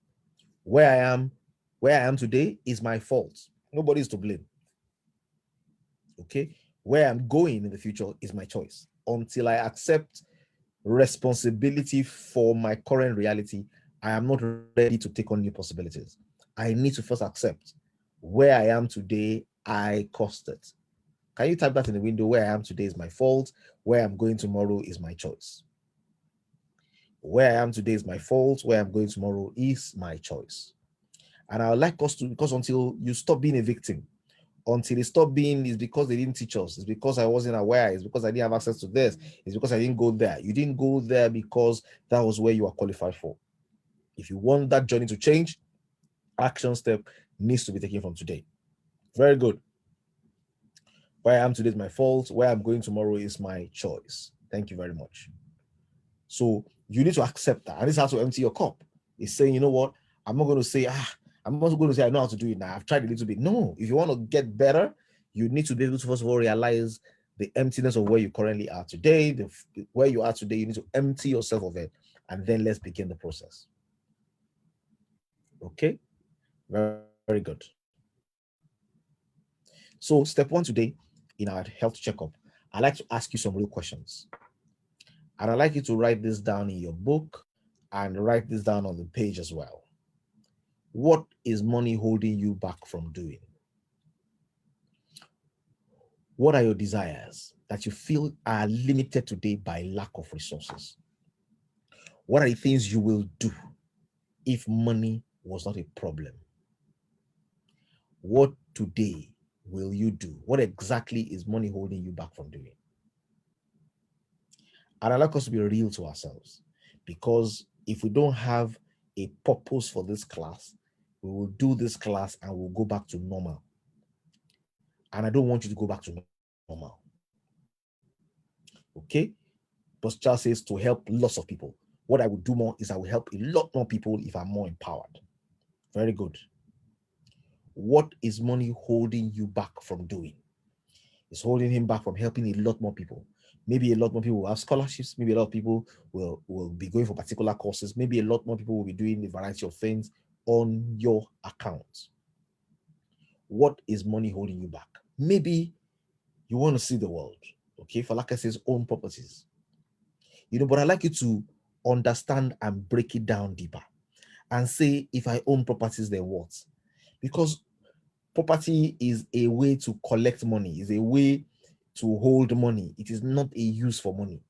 Where I am today is my fault. Nobody is to blame. Okay, where I'm going in the future is my choice. Until I accept responsibility for my current reality, I am not ready to take on new possibilities. I need to first accept where I am today, I caused it. Can you type that in the window? Where I am today is my fault. Where I'm going tomorrow is my choice. Where I am today is my fault. Where I'm going tomorrow is my choice. And I would like us to, because until you stop being a victim, until it stopped being, is because they didn't teach us, it's because I wasn't aware, it's because I didn't have access to this, it's because I didn't go there. You didn't go there because that was where you are qualified for. If you want that journey to change, action step needs to be taken from today. Very good. Where I am today is my fault. Where I'm going tomorrow is my choice. Thank you very much. So you need to accept that. And this is how to empty your cup. It's saying, you know what? I'm not going to say, I'm not going to say I know how to do it now. I've tried a little bit. No, if you want to get better, you need to be able to first of all realize the emptiness of where you currently are today. Where you are today, you need to empty yourself of it. And then let's begin the process. Okay? Very, very good. So step one today in our health checkup, I'd like to ask you some real questions. And I'd like you to write this down in your book and write this down on the page as well. What is money holding you back from doing? What are your desires that you feel are limited today by lack of resources? What are the things you will do if money was not a problem? What today will you do? What exactly is money holding you back from doing? And I'd like us to be real to ourselves, because if we don't have a purpose for this class, we will do this class and we'll go back to normal. And I don't want you to go back to normal. Okay? But Charles says to help lots of people. What I will do more is I will help a lot more people if I'm more empowered. Very good. What is money holding you back from doing? It's holding him back from helping a lot more people. Maybe a lot more people will have scholarships. Maybe a lot of people will be going for particular courses. Maybe a lot more people will be doing a variety of things on your account. What is money holding you back? Maybe you want to see the world. Okay, Falaka says own properties. But I'd like you to understand and break it down deeper and say, if I own properties, then what? Because property is a way to collect money, is a way to hold money. It is not a use for money.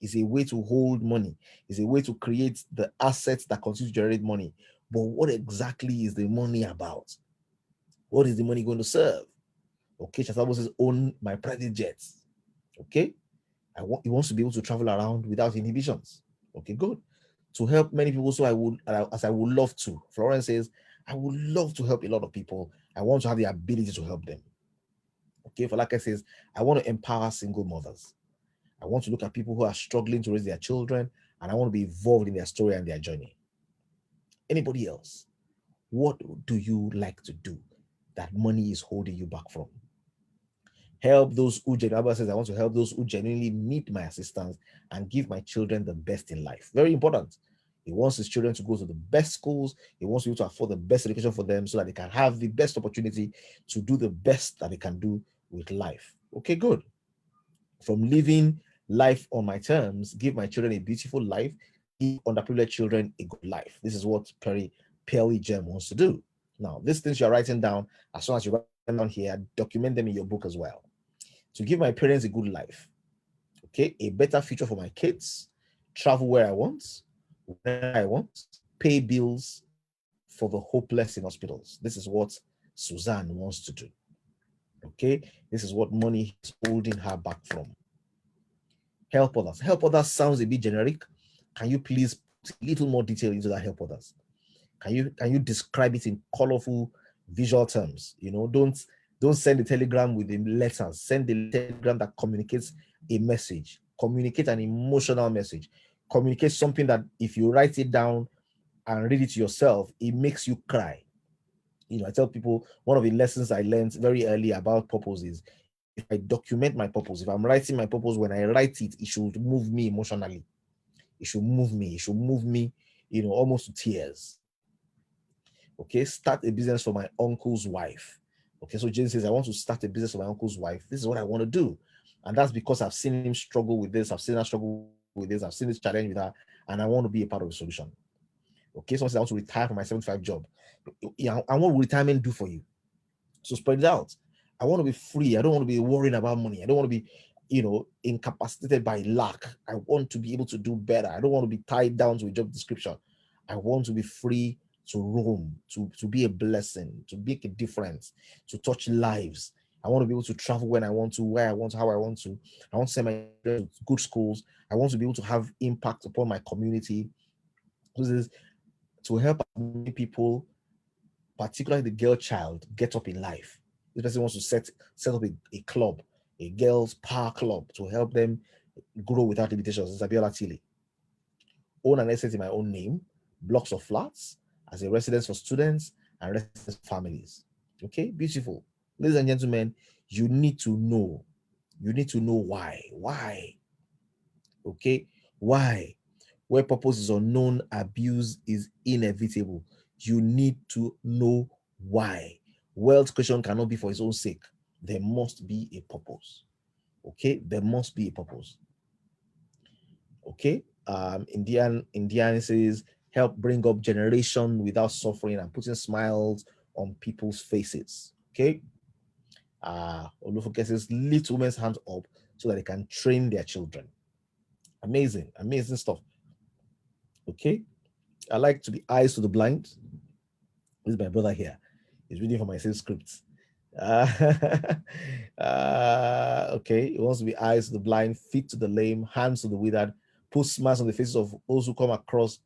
It's a way to hold money. It's a way to create the assets that continue to generate money. But what exactly is the money about? What is the money going to serve? Okay, Chatabo says, own my private jets. Okay, he wants to be able to travel around without inhibitions. Okay, good. To help many people, so as I would love to. Florence says, I would love to help a lot of people. I want to have the ability to help them. Okay, Falaka says, I want to empower single mothers. I want to look at people who are struggling to raise their children, and I want to be involved in their story and their journey. Anybody else? What do you like to do that money is holding you back from? Help those who genuinely says, I want to help those who genuinely need my assistance and give my children the best in life. Very important. He wants his children to go to the best schools. He wants you to afford the best education for them so that they can have the best opportunity to do the best that they can do with life. Okay, good. From living life on my terms, give my children a beautiful life, give underprivileged children a good life. This is what Perry Gem wants to do. Now, these things you're writing down, as soon as you write them down here, document them in your book as well. To give my parents a good life, okay, a better future for my kids, travel where I want, when I want, pay bills for the hopeless in hospitals. This is what Suzanne wants to do. Okay, this is what money is holding her back from. Help others. Help others sounds a bit generic. Can you please put a little more detail into that? Help others. Can you describe it in colorful visual terms? You know, don't send a telegram with the letters. Send the telegram that communicates a message. Communicate an emotional message. Communicate something that if you write it down and read it to yourself, it makes you cry. You know, I tell people one of the lessons I learned very early about purpose is if I document my purpose, if I'm writing my purpose, when I write it, it should move me emotionally. It should move me. It should move me, you know, almost to tears. Okay, start a business for my uncle's wife. Okay, so Jane says, I want to start a business for my uncle's wife. This is what I want to do. And that's because I've seen him struggle with this. I've seen her struggle with this. I've seen this challenge with her. And I want to be a part of the solution. Okay, someone says, I want to retire from my 75 job. Yeah, and what will retirement do for you? So spread it out. I want to be free. I don't want to be worrying about money. I don't want to be, you know, incapacitated by lack. I want to be able to do better. I don't want to be tied down to a job description. I want to be free to roam, to be a blessing, to make a difference, to touch lives. I want to be able to travel when I want to, where I want, how I want to. I want to send my children to good schools. I want to be able to have impact upon my community. This is to help many people, particularly the girl child, get up in life. This person wants to set up a club, a girls' power club to help them grow without limitations. It's Abiola Tili. Own an estate in my own name, blocks of flats as a residence for students and residence for families. Okay, beautiful. Ladies and gentlemen, you need to know. You need to know why. Why? Okay, why? Where purpose is unknown, abuse is inevitable. You need to know why. Wealth creation cannot be for its own sake. There must be a purpose. Okay, there must be a purpose. Okay, Indian says help bring up generation without suffering and putting smiles on people's faces. Okay, Olufoke says lift women's hands up so that they can train their children. Amazing, amazing stuff. Okay, I like to be eyes to the blind. This is my brother here. He's reading from my same script. Okay, he wants to be eyes to the blind, feet to the lame, hands to the withered, put smiles on the faces of those who come across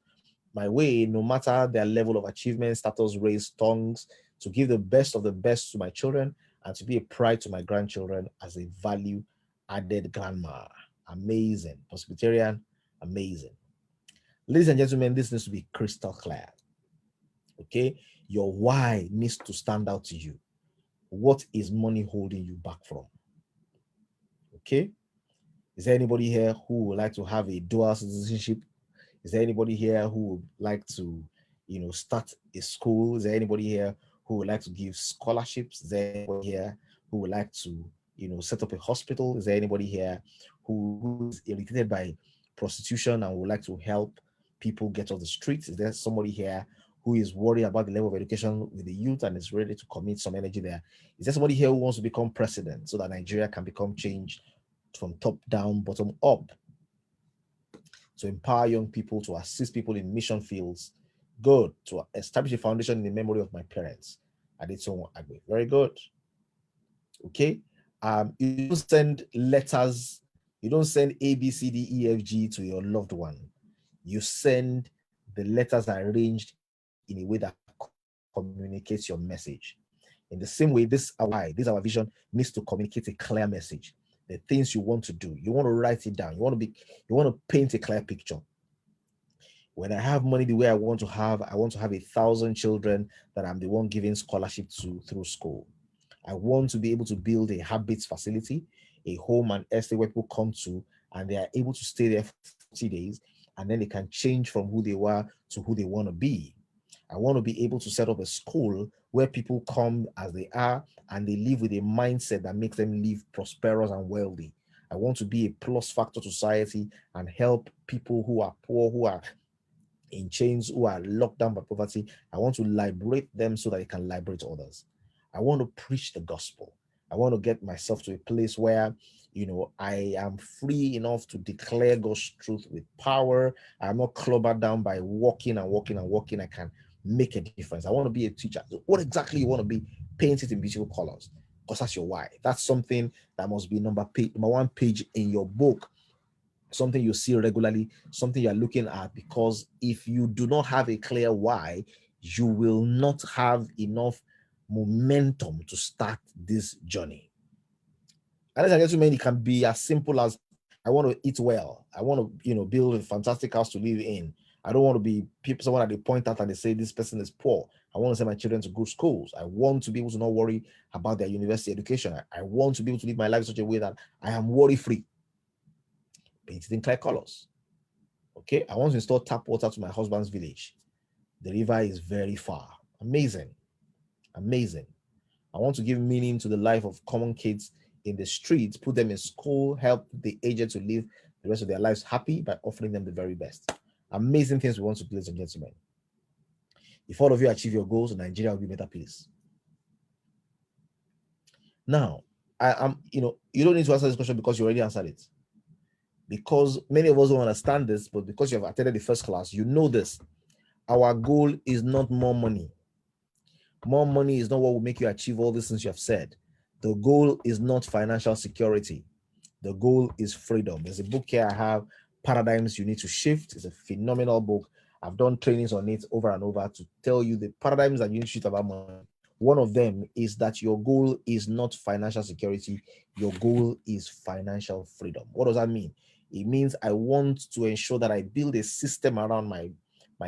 my way, no matter their level of achievement, status, race, tongues, to give the best of the best to my children and to be a pride to my grandchildren as a value added grandma. Amazing. Presbyterian, amazing. Ladies and gentlemen, this needs to be crystal clear. Okay, your why needs to stand out to you. What is money holding you back from? Okay, is there anybody here who would like to have a dual citizenship? Is there anybody here who would like to, you know, start a school? Is there anybody here who would like to give scholarships? Is there anybody here who would like to, you know, set up a hospital? Is there anybody here who is irritated by prostitution and would like to help people get off the streets? Is there somebody here who is worried about the level of education with the youth and is ready to commit some energy there? Is there somebody here who wants to become president so that Nigeria can become changed from top down, bottom up? to empower young people, to assist people in mission fields. Good. To establish a foundation in the memory of my parents. I did so agree. Very good. Okay. You don't send letters, you don't send A, B, C, D, E, F, G to your loved one. You send the letters arranged in a way that communicates your message. In the same way, this our vision needs to communicate a clear message. The things you want to do, you want to write it down. You want to paint a clear picture. When I have money the way I want to have 1,000 children that I'm the one giving scholarship to through school. I want to be able to build a habits facility, a home and estate where people come to and they are able to stay there for 40 days and then they can change from who they were to who they want to be. I want to be able to set up a school where people come as they are and they live with a mindset that makes them live prosperous and wealthy. I want to be a plus factor to society and help people who are poor, who are in chains, who are locked down by poverty. I want to liberate them so that they can liberate others. I want to preach the gospel. I want to get myself to a place where, I am free enough to declare God's truth with power. I'm not clobbered down by walking and walking and walking. I can make a difference. I want to be a teacher. So what exactly you want to be? Paint it in beautiful colors, because that's your why. That's something that must be number one page in your book, something you see regularly, something you're looking at, because if you do not have a clear why, you will not have enough momentum to start this journey. And ladies and gentlemen, it can be as simple as, I want to eat well. I want to, build a fantastic house to live in. I don't want to be someone that they point out and they say this person is poor. I want to send my children to good schools. I want to be able to not worry about their university education. I want to be able to live my life in such a way that I am worry-free. Paint it in clear colors. Okay, I want to install tap water to my husband's village. The river is very far. Amazing. Amazing. I want to give meaning to the life of common kids in the streets, put them in school, help the aged to live the rest of their lives happy by offering them the very best. Amazing things we want to do, ladies and gentlemen. If all of you achieve your goals, Nigeria will be a better place. Now, you don't need to answer this question because you already answered it. Because many of us don't understand this, but because you have attended the first class, you know this. Our goal is not more money. More money is not what will make you achieve all these things you have said. The goal is not financial security. The goal is freedom. There's a book here I have, Paradigms You Need to Shift. It's a phenomenal book. I've done trainings on it over and over to tell you the paradigms that you need to shift about money. One of them is that your goal is not financial security. Your goal is financial freedom. What does that mean? It means I want to ensure that I build a system around my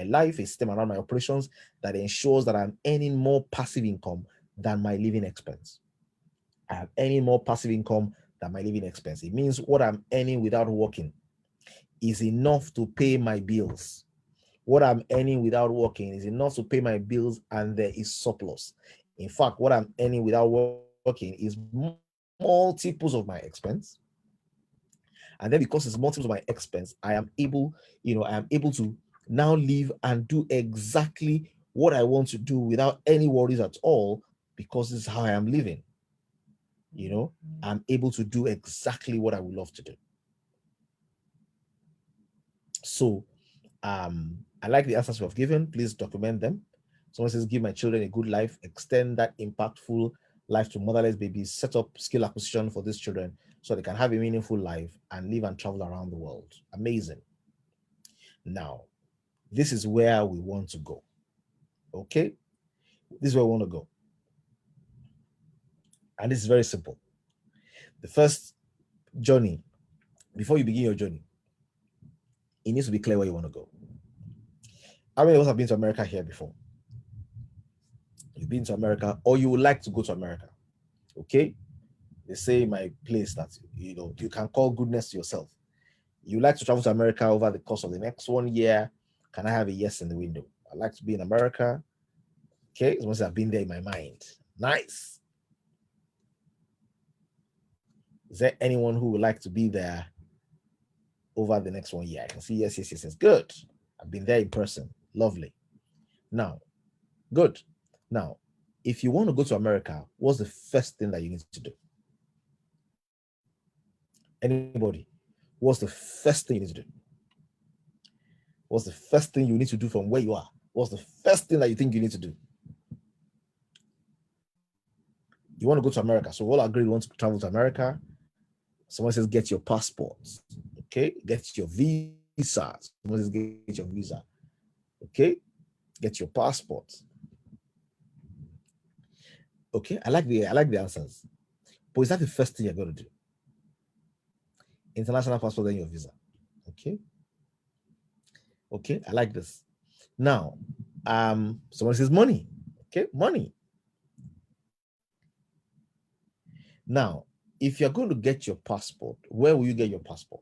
life, a system around my operations that ensures that I'm earning more passive income than my living expense. I am earning more passive income than my living expense. It means what I'm earning without working is enough to pay my bills. What I'm earning without working is enough to pay my bills, and there is surplus. In fact, what I'm earning without working is multiples of my expense. And then because it's multiples of my expense, I am able to now live and do exactly what I want to do without any worries at all, because this is how I am living. I'm able to do exactly what I would love to do. So I like the answers we have given. Please document them. Someone says, give my children a good life, extend that impactful life to motherless babies, set up skill acquisition for these children so they can have a meaningful life and live and travel around the world. Amazing. Now, this is where we want to go. Okay? This is where we want to go. And this is very simple. The first journey, before you begin your journey, it needs to be clear where you want to go. How many of us have been to America here before? You've been to America, or you would like to go to America. Okay? They say in my place that you can call goodness to yourself. You like to travel to America over the course of the next 1 year. Can I have a yes in the window? I'd like to be in America. Okay, as much as I've been there in my mind. Nice. Is there anyone who would like to be there over the next 1 year? I can see yes, yes, yes, yes. Good. I've been there in person. Lovely. Now, good. Now, if you want to go to America, what's the first thing that you need to do? Anybody? What's the first thing you need to do? What's the first thing you need to do from where you are? What's the first thing that you think you need to do? You want to go to America. So all agree you want to travel to America. Someone says, get your passport. Okay, get your visa. Someone says, get your visa. Okay, get your passport. Okay, I like the answers. But is that the first thing you're going to do? International passport, then your visa. Okay. Okay, I like this. Now, someone says money. Okay, money. Now, if you're going to get your passport, where will you get your passport?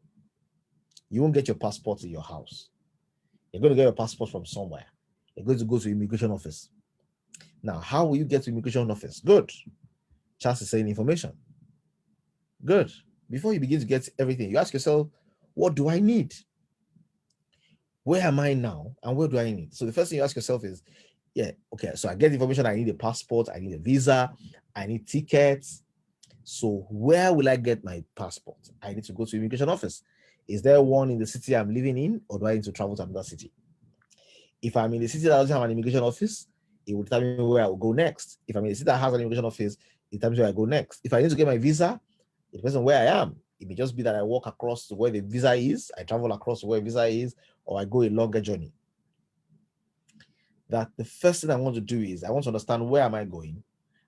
You won't get your passport in your house. You're going to get your passport from somewhere. You're going to go to immigration office. Now, how will you get to immigration office? Good. Chance is saying information. Good. Before you begin to get everything, you ask yourself, what do I need? Where am I now? And what do I need? So the first thing you ask yourself is, yeah, okay, so I get information. I need a passport. I need a visa. I need tickets. So where will I get my passport? I need to go to immigration office. Is there one in the city I'm living in, or do I need to travel to another city? If I'm in the city that doesn't have an immigration office, it will tell me where I will go next. If I'm in the city that has an immigration office, it tells me where I go next. If I need to get my visa, it depends on where I am. It may just be that I walk across to where the visa is, I travel across to where the visa is, or I go a longer journey. That the first thing I want to do is I want to understand where am I going,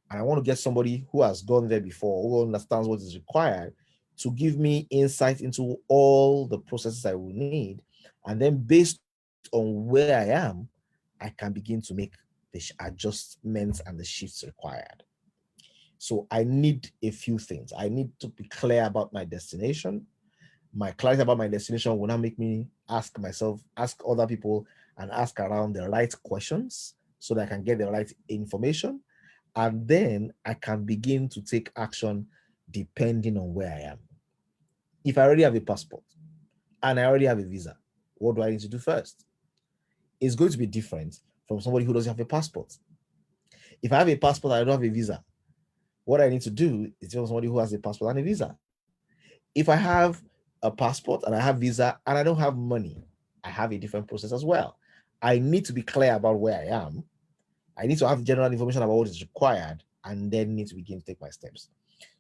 and I want to get somebody who has gone there before, who understands what is required to give me insight into all the processes I will need. And then based on where I am, I can begin to make the adjustments and the shifts required. So I need a few things. I need to be clear about my destination. My clarity about my destination will now make me ask myself, ask other people, and ask around the right questions so that I can get the right information. And then I can begin to take action depending on where I am. If I already have a passport and I already have a visa, what do I need to do first? It's going to be different from somebody who doesn't have a passport. If I have a passport and I don't have a visa, what I need to do is tell somebody who has a passport and a visa. If I have a passport and I have visa and I don't have money, I have a different process as well. I need to be clear about where I am. I need to have general information about what is required and then need to begin to take my steps.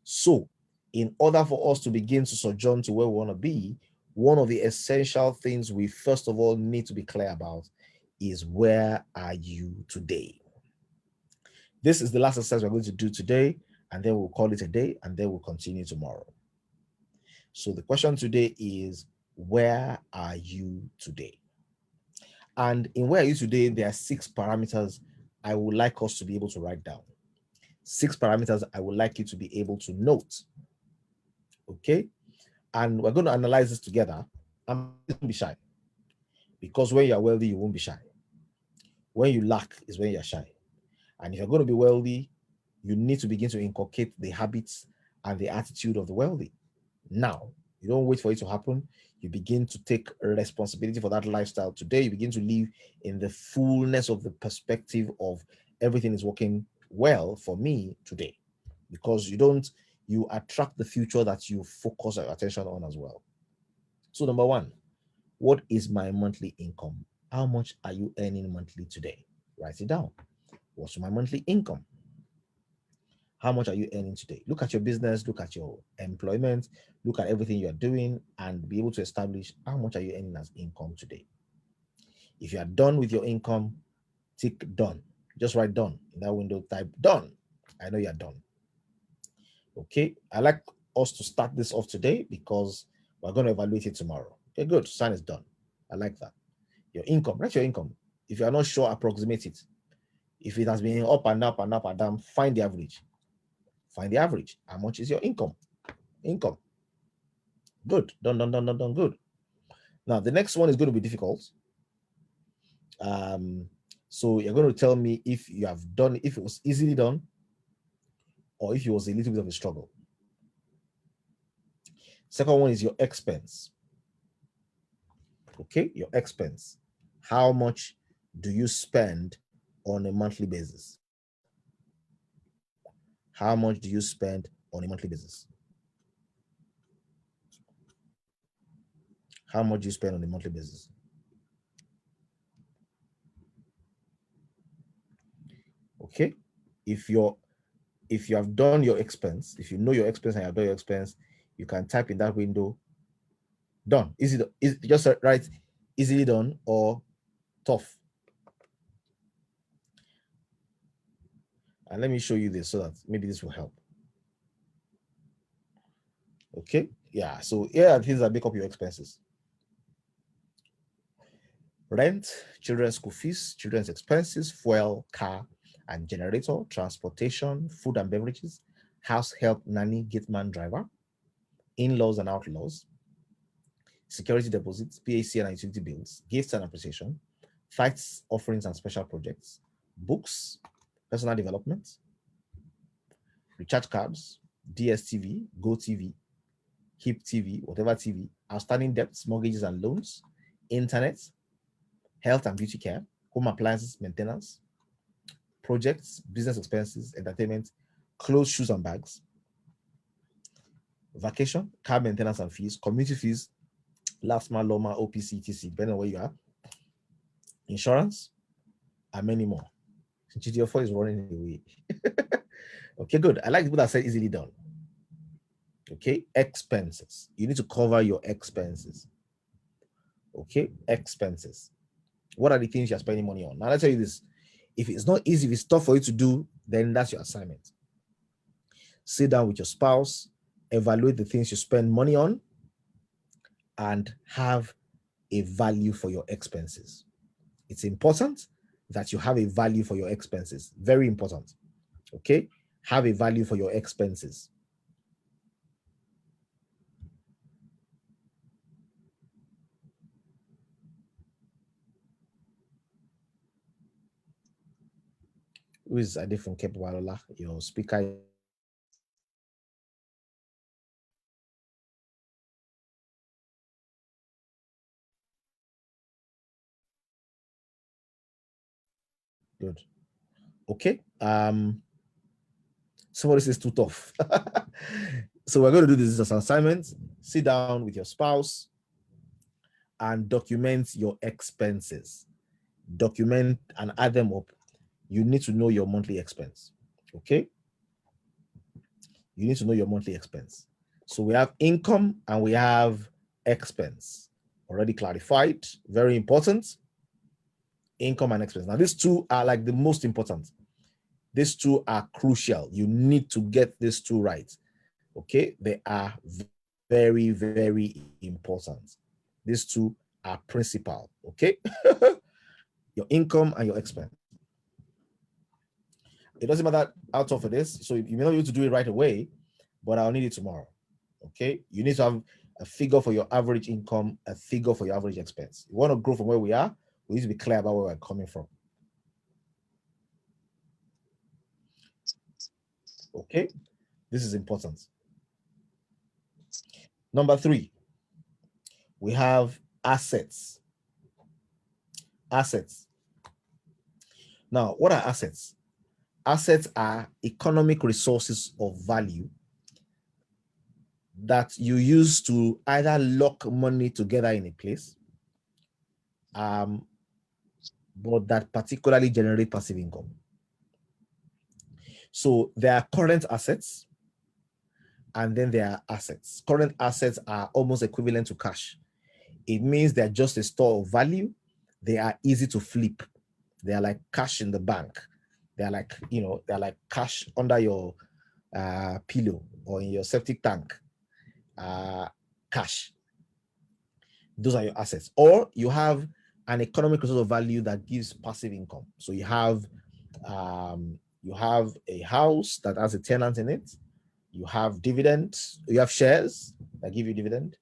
So, in order for us to begin to sojourn to where we want to be, one of the essential things we first of all need to be clear about is where are you today? This is the last exercise we're going to do today, and then we'll call it a day, and then we'll continue tomorrow. So the question today is, where are you today? And in where are you today, there are 6 parameters I would like us to be able to write down. 6 parameters I would like you to be able to note. Okay? And we're going to analyze this together. And don't be shy. Because when you're wealthy, you won't be shy. When you lack is when you're shy. And if you're going to be wealthy, you need to begin to inculcate the habits and the attitude of the wealthy. Now, you don't wait for it to happen. You begin to take responsibility for that lifestyle today. You begin to live in the fullness of the perspective of everything is working well for me today, because you attract the future that you focus your attention on as well. So number 1, what is my monthly income? How much are you earning monthly today? Write it down. What's my monthly income? How much are you earning today? Look at your business, look at your employment, look at everything you're doing, and be able to establish how much are you earning as income today. If you are done with your income, tick done. Just write done in that window, type done. I know you're done. Okay, I like us to start this off today because we're going to evaluate it tomorrow. Okay, good. Sign is done. I like that. Your income, write your income. If you are not sure, approximate it. If it has been up and up and up and down, find the average. Find the average. How much is your income? Income. Good. Done, done, done, done, done. Good. Now, the next one is going to be difficult. So you're going to tell me if you have done, if it was easily done, or if it was a little bit of a struggle. Second one is your expense. Okay, your expense. How much do you spend on a monthly basis? How much do you spend on a monthly basis? How much do you spend on a monthly basis? Okay, if you have done your expense, if you know your expense and you have done your expense, you can type in that window, done. Is just right, easily done or tough? And let me show you this so that maybe this will help. Okay, yeah, so here are things that make up your expenses: rent, children's school fees, children's expenses, fuel, car and generator, transportation, food and beverages, house help, nanny, gateman, driver, in-laws and outlaws, security deposits, PAC and utility bills, gifts and appreciation, tithes, offerings and special projects, books, personal development, recharge cards, DSTV, GoTV, HIP TV, whatever TV, outstanding debts, mortgages and loans, internet, health and beauty care, home appliances, maintenance, projects, business expenses, entertainment, clothes, shoes and bags, vacation, car maintenance and fees, community fees, LASMA, LOMA, OPC, etc., depending on where you are, insurance, and many more. GTO4 is running away. Okay, good. I like people that say easily done. Okay, expenses. You need to cover your expenses. Okay, expenses. What are the things you're spending money on? Now, let's tell you this. If it's not easy, if it's tough for you to do, then that's your assignment. Sit down with your spouse, evaluate the things you spend money on, and have a value for your expenses. It's important that you have a value for your expenses. Very important. Okay? Have a value for your expenses. Who is Ade from Cape Walola? Your speaker. Good. Okay. Somebody says too tough. So we're going to do this as an assignment. Sit down with your spouse and document your expenses. Document and add them up. You need to know your monthly expense. Okay? You need to know your monthly expense. So we have income and we have expense. Already clarified. Very important. Income and expense. Now, these two are like the most important. These two are crucial. You need to get these two right. Okay? They are very, very important. These two are principal. Okay? Your income and your expense. It doesn't matter how tough it is. So you may not be able to do it right away, but I'll need it tomorrow. Okay? You need to have a figure for your average income, a figure for your average expense. You want to grow from where we are, we need to be clear about where we're coming from. Okay? This is important. Number 3, we have assets. Assets. Now, what are assets? Assets are economic resources of value that you use to either lock money together in a place, but that particularly generate passive income. So there are current assets, and then there are assets. Current assets are almost equivalent to cash. It means they're just a store of value. They are easy to flip. They are like cash in the bank. They're like, they're like cash under your pillow or in your septic tank. Cash. Those are your assets. Or you have an economic resource of value that gives passive income. So you have a house that has a tenant in it. You have dividends. You have shares that give you dividend.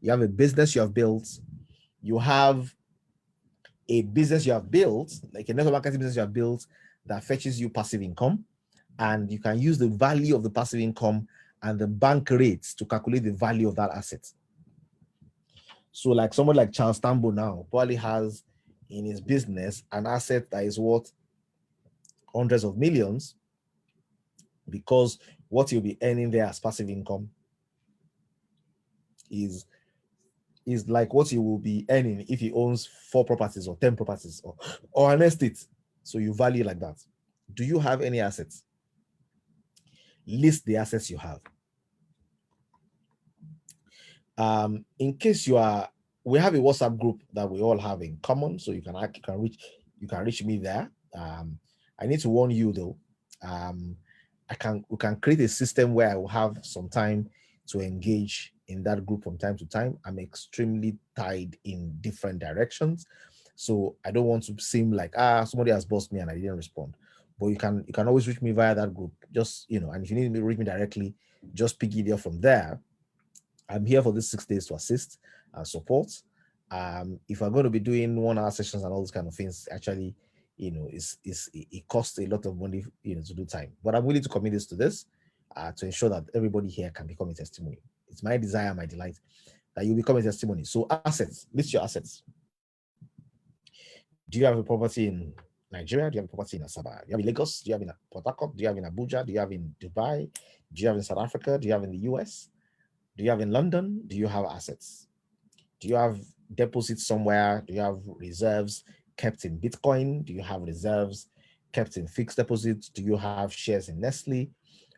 You have a business you have built. You have a business you have built, like a network marketing business you have built that fetches you passive income. And you can use the value of the passive income and the bank rates to calculate the value of that asset. So like someone like Charles Tambo now probably has in his business an asset that is worth hundreds of millions, because what he'll be earning there as passive income is like what he will be earning if he owns 4 properties or 10 properties or an estate. So you value like that. Do you have any assets? List the assets you have. In case we have a WhatsApp group that we all have in common, so you can reach me there. I need to warn you though. We can create a system where I will have some time to engage in that group from time to time. I'm extremely tied in different directions, so I don't want to seem like somebody has bossed me and I didn't respond. But you can always reach me via that group. Just and if you need to reach me directly, just pick it up from there. I'm here for these 6 days to assist and support. If I'm going to be doing 1 hour sessions and all those kind of things, actually, it costs a lot of money, to do time. But I'm willing to commit this to ensure that everybody here can become a testimony. It's my desire, my delight that you become a testimony. So assets, list your assets. Do you have a property in Nigeria? Do you have a property in Asaba? Do you have in Lagos? Do you have in Port Harcourt? Do you have in Abuja? Do you have in Dubai? Do you have in South Africa? Do you have in the US? Do you have in London? Do you have assets? Do you have deposits somewhere? Do you have reserves kept in Bitcoin? Do you have reserves kept in fixed deposits? Do you have shares in Nestle?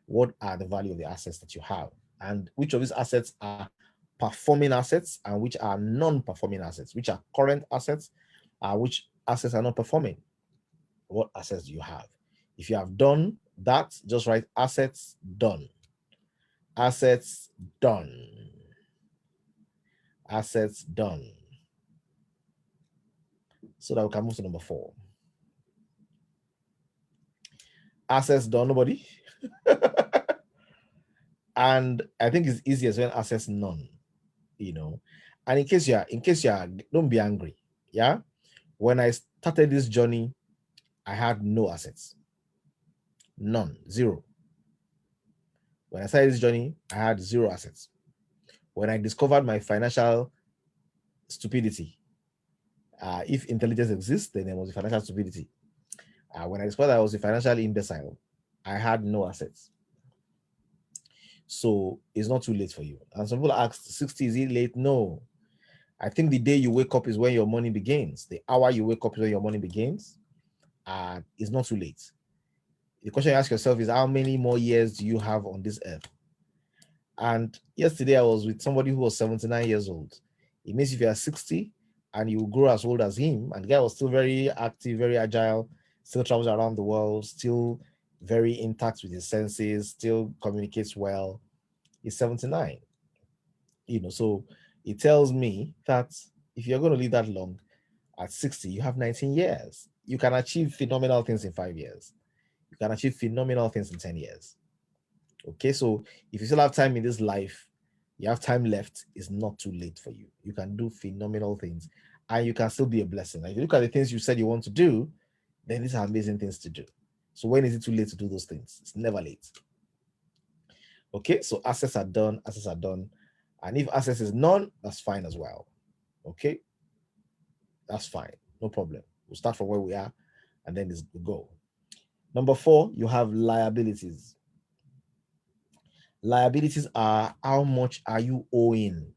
What are the value of the assets that you have? And which of these assets are performing assets and which are non-performing assets? Which are current assets? Which assets are not performing? What assets do you have? If you have done that, just write assets done. Assets done. Assets done. So that we can move to number 4. Assets done, nobody. And I think it's easiest when assets none, And in case you're, don't be angry. Yeah. When I started this journey, I had no assets. None, zero. When I started this journey, I had 0 assets. When I discovered my financial stupidity, if intelligence exists, then there was a financial stupidity. When I discovered I was a financial imbecile, I had no assets. So it's not too late for you. And some people ask, 60, is it late? No. I think the day you wake up is when your money begins. The hour you wake up is when your money begins. It's not too late. The question you ask yourself is, how many more years do you have on this earth? And yesterday I was with somebody who was 79 years old. It means if you are 60 and you grow as old as him, and the guy was still very active, very agile, still travels around the world, still very intact with his senses, still communicates well. He's 79. So it tells me that if you're going to live that long, at 60, you have 19 years. You can achieve phenomenal things in 5 years. You can achieve phenomenal things in 10 years. Okay, so if you still have time in this life, you have time left, it's not too late for you. You can do phenomenal things and you can still be a blessing. If you look at the things you said you want to do, then these are amazing things to do. So when is it too late to do those things? It's never late. Okay, so assets are done, assets are done. And if assets is none, that's fine as well. Okay, that's fine, no problem. We'll start from where we are and then we'll go. Number 4, you have liabilities. Liabilities are how much are you owing?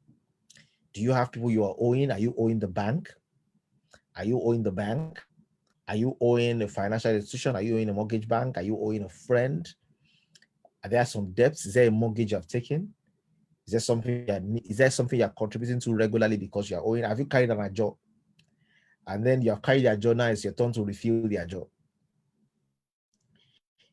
Do you have people you are owing? Are you owing the bank? Are you owing the bank? Are you owing a financial institution? Are you owing a mortgage bank? Are you owing a friend? Are there some debts? Is there a mortgage you have taken? Is there something you're contributing to regularly because you're owing? Have you carried on a job? And then you have carried your job, now it's your turn to refill their job.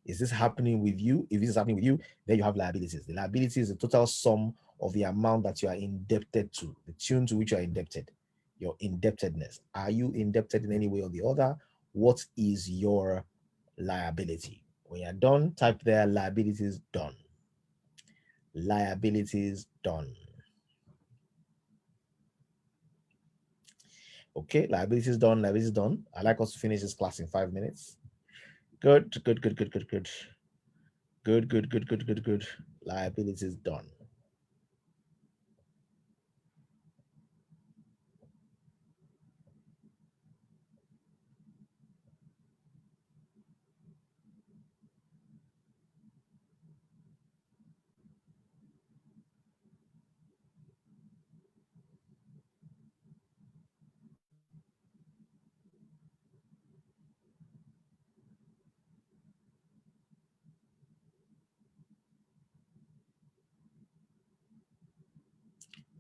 Is this happening with you? If this is happening with you, then you have liabilities. The liability is the total sum of the amount that you are indebted to, the tune to which you are indebted, your indebtedness. Are you indebted in any way or the other? What is your liability? When you're done, type there, liabilities done. Liabilities done. Okay, liabilities done, liabilities done. I'd like us to finish this class in 5 minutes. Good. Good. Liabilities done.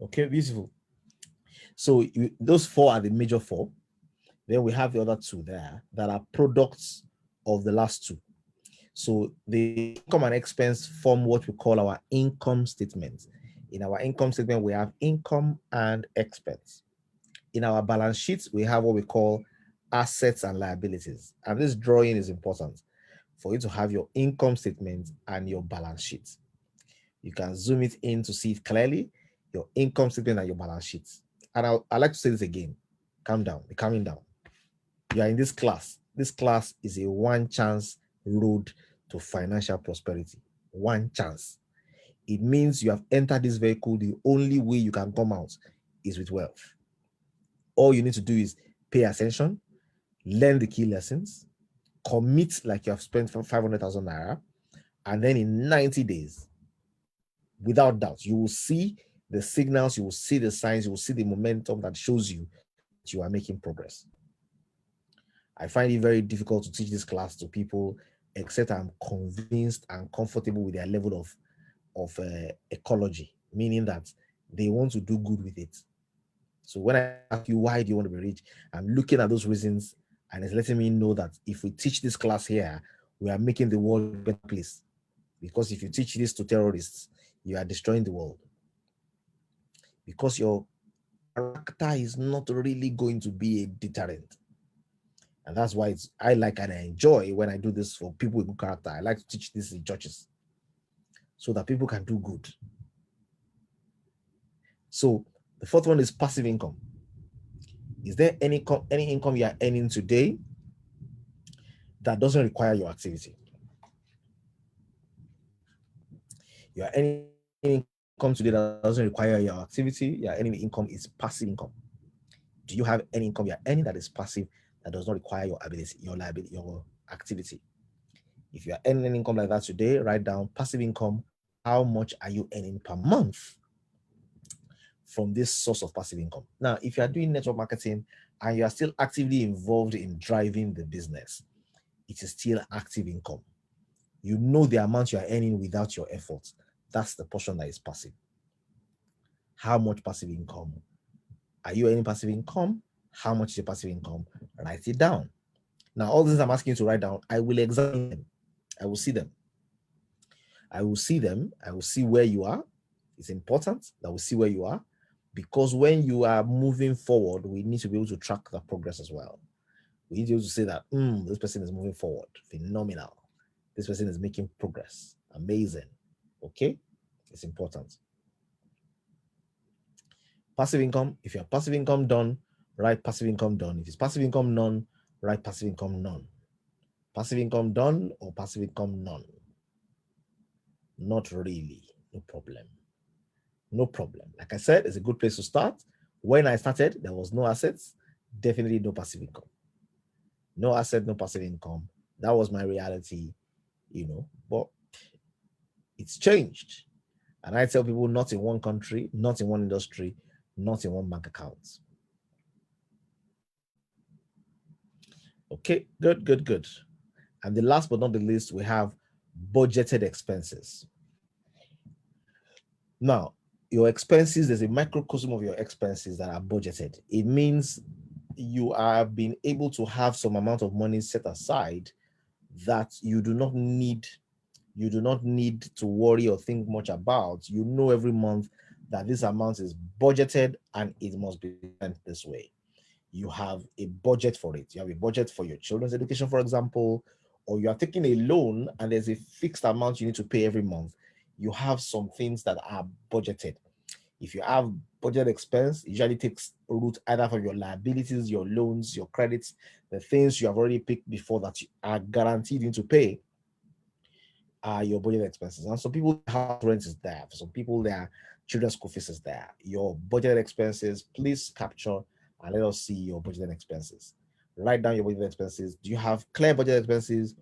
Okay, beautiful. So those four are the major four. Then we have the other two there that are products of the last two. So the income and expense form what we call our income statement. In our income statement, we have income and expense. In our balance sheet, we have what we call assets and liabilities. And this drawing is important for you to have your income statement and your balance sheet. You can zoom it in to see it clearly, your income statement and your balance sheet. And I like to say this again, calm down, be calming down. You are in this class. This class is a one chance road to financial prosperity. One chance. It means you have entered this vehicle. The only way you can come out is with wealth. All you need to do is pay attention, learn the key lessons, commit like you have spent 500,000 naira, and then in 90 days, without doubt, you will see the signals, you will see the signs, you will see the momentum that shows you that you are making progress. I find it very difficult to teach this class to people, except I'm convinced and comfortable with their level of ecology, meaning that they want to do good with it. So when I ask you, why do you want to be rich? I'm looking at those reasons, and it's letting me know that if we teach this class here, we are making the world a better place. Because if you teach this to terrorists, you are destroying the world. Because your character is not really going to be a deterrent. And that's why I like and I enjoy when I do this for people with good character. I like to teach this in churches so that people can do good. So the fourth one is passive income. Is there any income you are earning today that doesn't require your activity? You are earning income today that doesn't require your activity. You are earning income is passive income. Do you have any income you are earning that is passive that does not require your ability, your liability, your activity? If you are earning an income like that today, write down passive income. How much are you earning per month from this source of passive income? Now, if you are doing network marketing and you are still actively involved in driving the business, it is still active income. You know the amount you are earning without your effort. That's the portion that is passive. How much passive income? Are you earning passive income? How much is your passive income? Write it down. Now, all these I'm asking you to write down, I will examine them. I will see them. I will see them. I will see where you are. It's important that we see where you are, because when you are moving forward, we need to be able to track the progress as well. We need to be able to say that this person is moving forward, phenomenal. This person is making progress, amazing. Okay, it's important. Passive income. If you have passive income done, write passive income done. If it's passive income none, write passive income none. Passive income done or passive income none. Not really. No problem. No problem. Like I said, it's a good place to start. When I started, there was no assets, definitely no passive income. No asset, no passive income. That was my reality, but it's changed. And I tell people, not in one country, not in one industry, not in one bank account. Okay, good, good, good. And the last but not the least, we have budgeted expenses. Now, your expenses, there's a microcosm of your expenses that are budgeted. It means you are being able to have some amount of money set aside that you do not need to worry or think much about. You know every month that this amount is budgeted and it must be spent this way. You have a budget for it. You have a budget for your children's education, for example, or you are taking a loan and there's a fixed amount you need to pay every month. You have some things that are budgeted. If you have budget expense, it usually takes root either from your liabilities, your loans, your credits, the things you have already picked before that you are guaranteed to pay are your budget expenses. And some people, house rent is there. For some people, their children's school fees is there. Your budget expenses, please capture and let us see your budget expenses. Write down your budget expenses. Do you have clear budget expenses?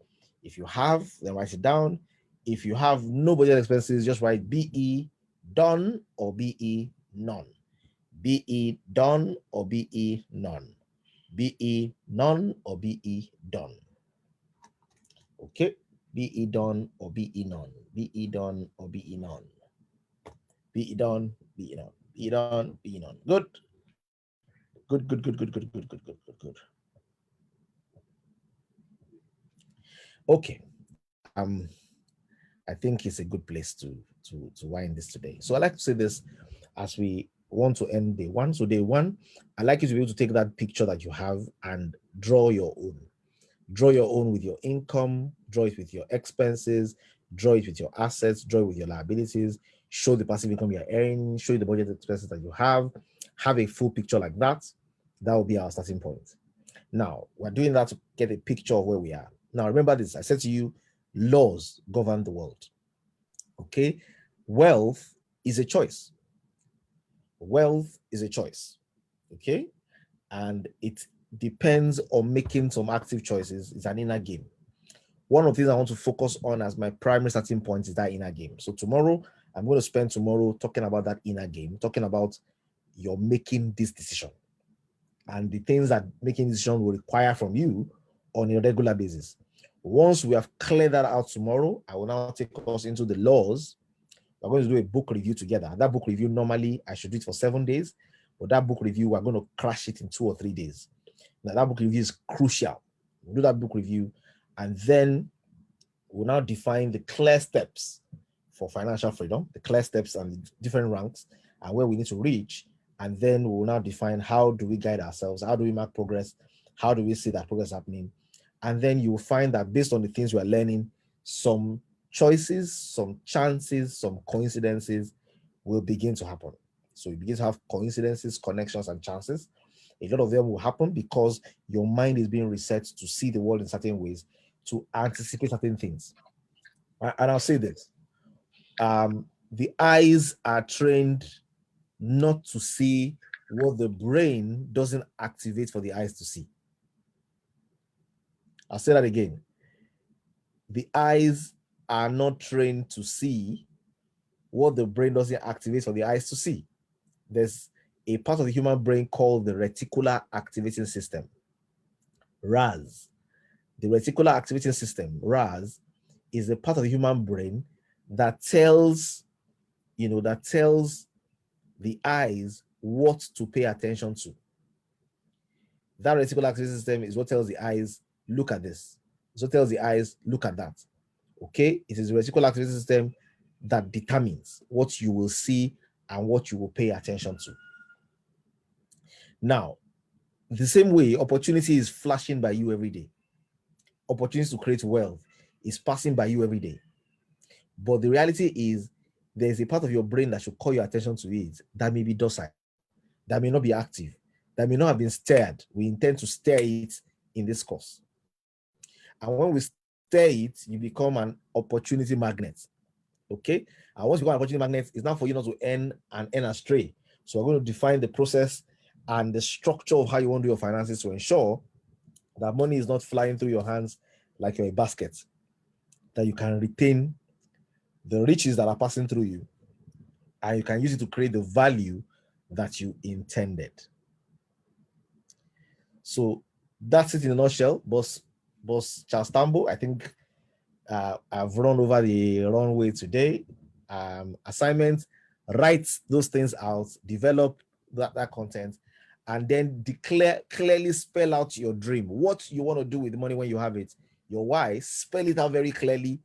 If you have, then write it down. If you have no budget expenses, just write BE done or BE none. BE done or BE none. BE none or BE done. Okay. BE done or BE none. BE done or BE none. BE done, BE none. Being on. Good. Good. Okay. I think it's a good place to wind this today. So I like to say this as we want to end day one. So day one, I like you to be able to take that picture that you have and draw your own. Draw your own with your income, draw it with your expenses, draw it with your assets, draw it with your liabilities, show the passive income you're earning, show the budget expenses that you have a full picture like that. That will be our starting point. Now, we're doing that to get a picture of where we are. Now, remember this, I said to you, laws govern the world. Okay? Wealth is a choice. Wealth is a choice. Okay? And it depends on making some active choices. It's an inner game. One of the things I want to focus on as my primary starting point is that inner game. So tomorrow, I'm going to spend tomorrow talking about that inner game, talking about you're making this decision and the things that making decision will require from you on a regular basis. Once we have cleared that out tomorrow, I will now take us into the laws. We're going to do a book review together. That book review, normally I should do it for 7 days, but that book review, we're going to crash it in 2 or 3 days. Now, that book review is crucial. We'll do that book review, and then we'll now define the clear steps for financial freedom, the clear steps and the different ranks and where we need to reach. And then we'll now define how do we guide ourselves, how do we mark progress, how do we see that progress happening. And then you will find that based on the things we are learning, some choices, some chances, some coincidences will begin to happen. So you begin to have coincidences, connections, and chances. A lot of them will happen because your mind is being reset to see the world in certain ways, to anticipate certain things. And I'll say this, the eyes are trained not to see what the brain doesn't activate for the eyes to see. I'll say that again. The eyes are not trained to see what the brain doesn't activate for the eyes to see. There's a part of the human brain called the reticular activating system, RAS. The reticular activating system, RAS, is a part of the human brain that tells, that tells the eyes what to pay attention to. That reticular activating system is what tells the eyes, look at this. It's what tells the eyes, look at that. Okay? It is the reticular activating system that determines what you will see and what you will pay attention to. Now, the same way, opportunity is flashing by you every day. Opportunities to create wealth is passing by you every day. But the reality is, there's a part of your brain that should call your attention to it that may be docile, that may not be active, that may not have been stirred. We intend to stir it in this course. And when we stir it, you become an opportunity magnet. Okay? And once you become an opportunity magnet, it's not for you not to earn astray. So we're going to define the process and the structure of how you want to do your finances to ensure that money is not flying through your hands like you're a basket, that you can retain the riches that are passing through you, and you can use it to create the value that you intended. So that's it in a nutshell, boss Charles Tambo. I think I've run over the runway today. Assignment, write those things out, develop that content, and then clearly spell out your dream, what you want to do with the money when you have it, your why. Spell it out very clearly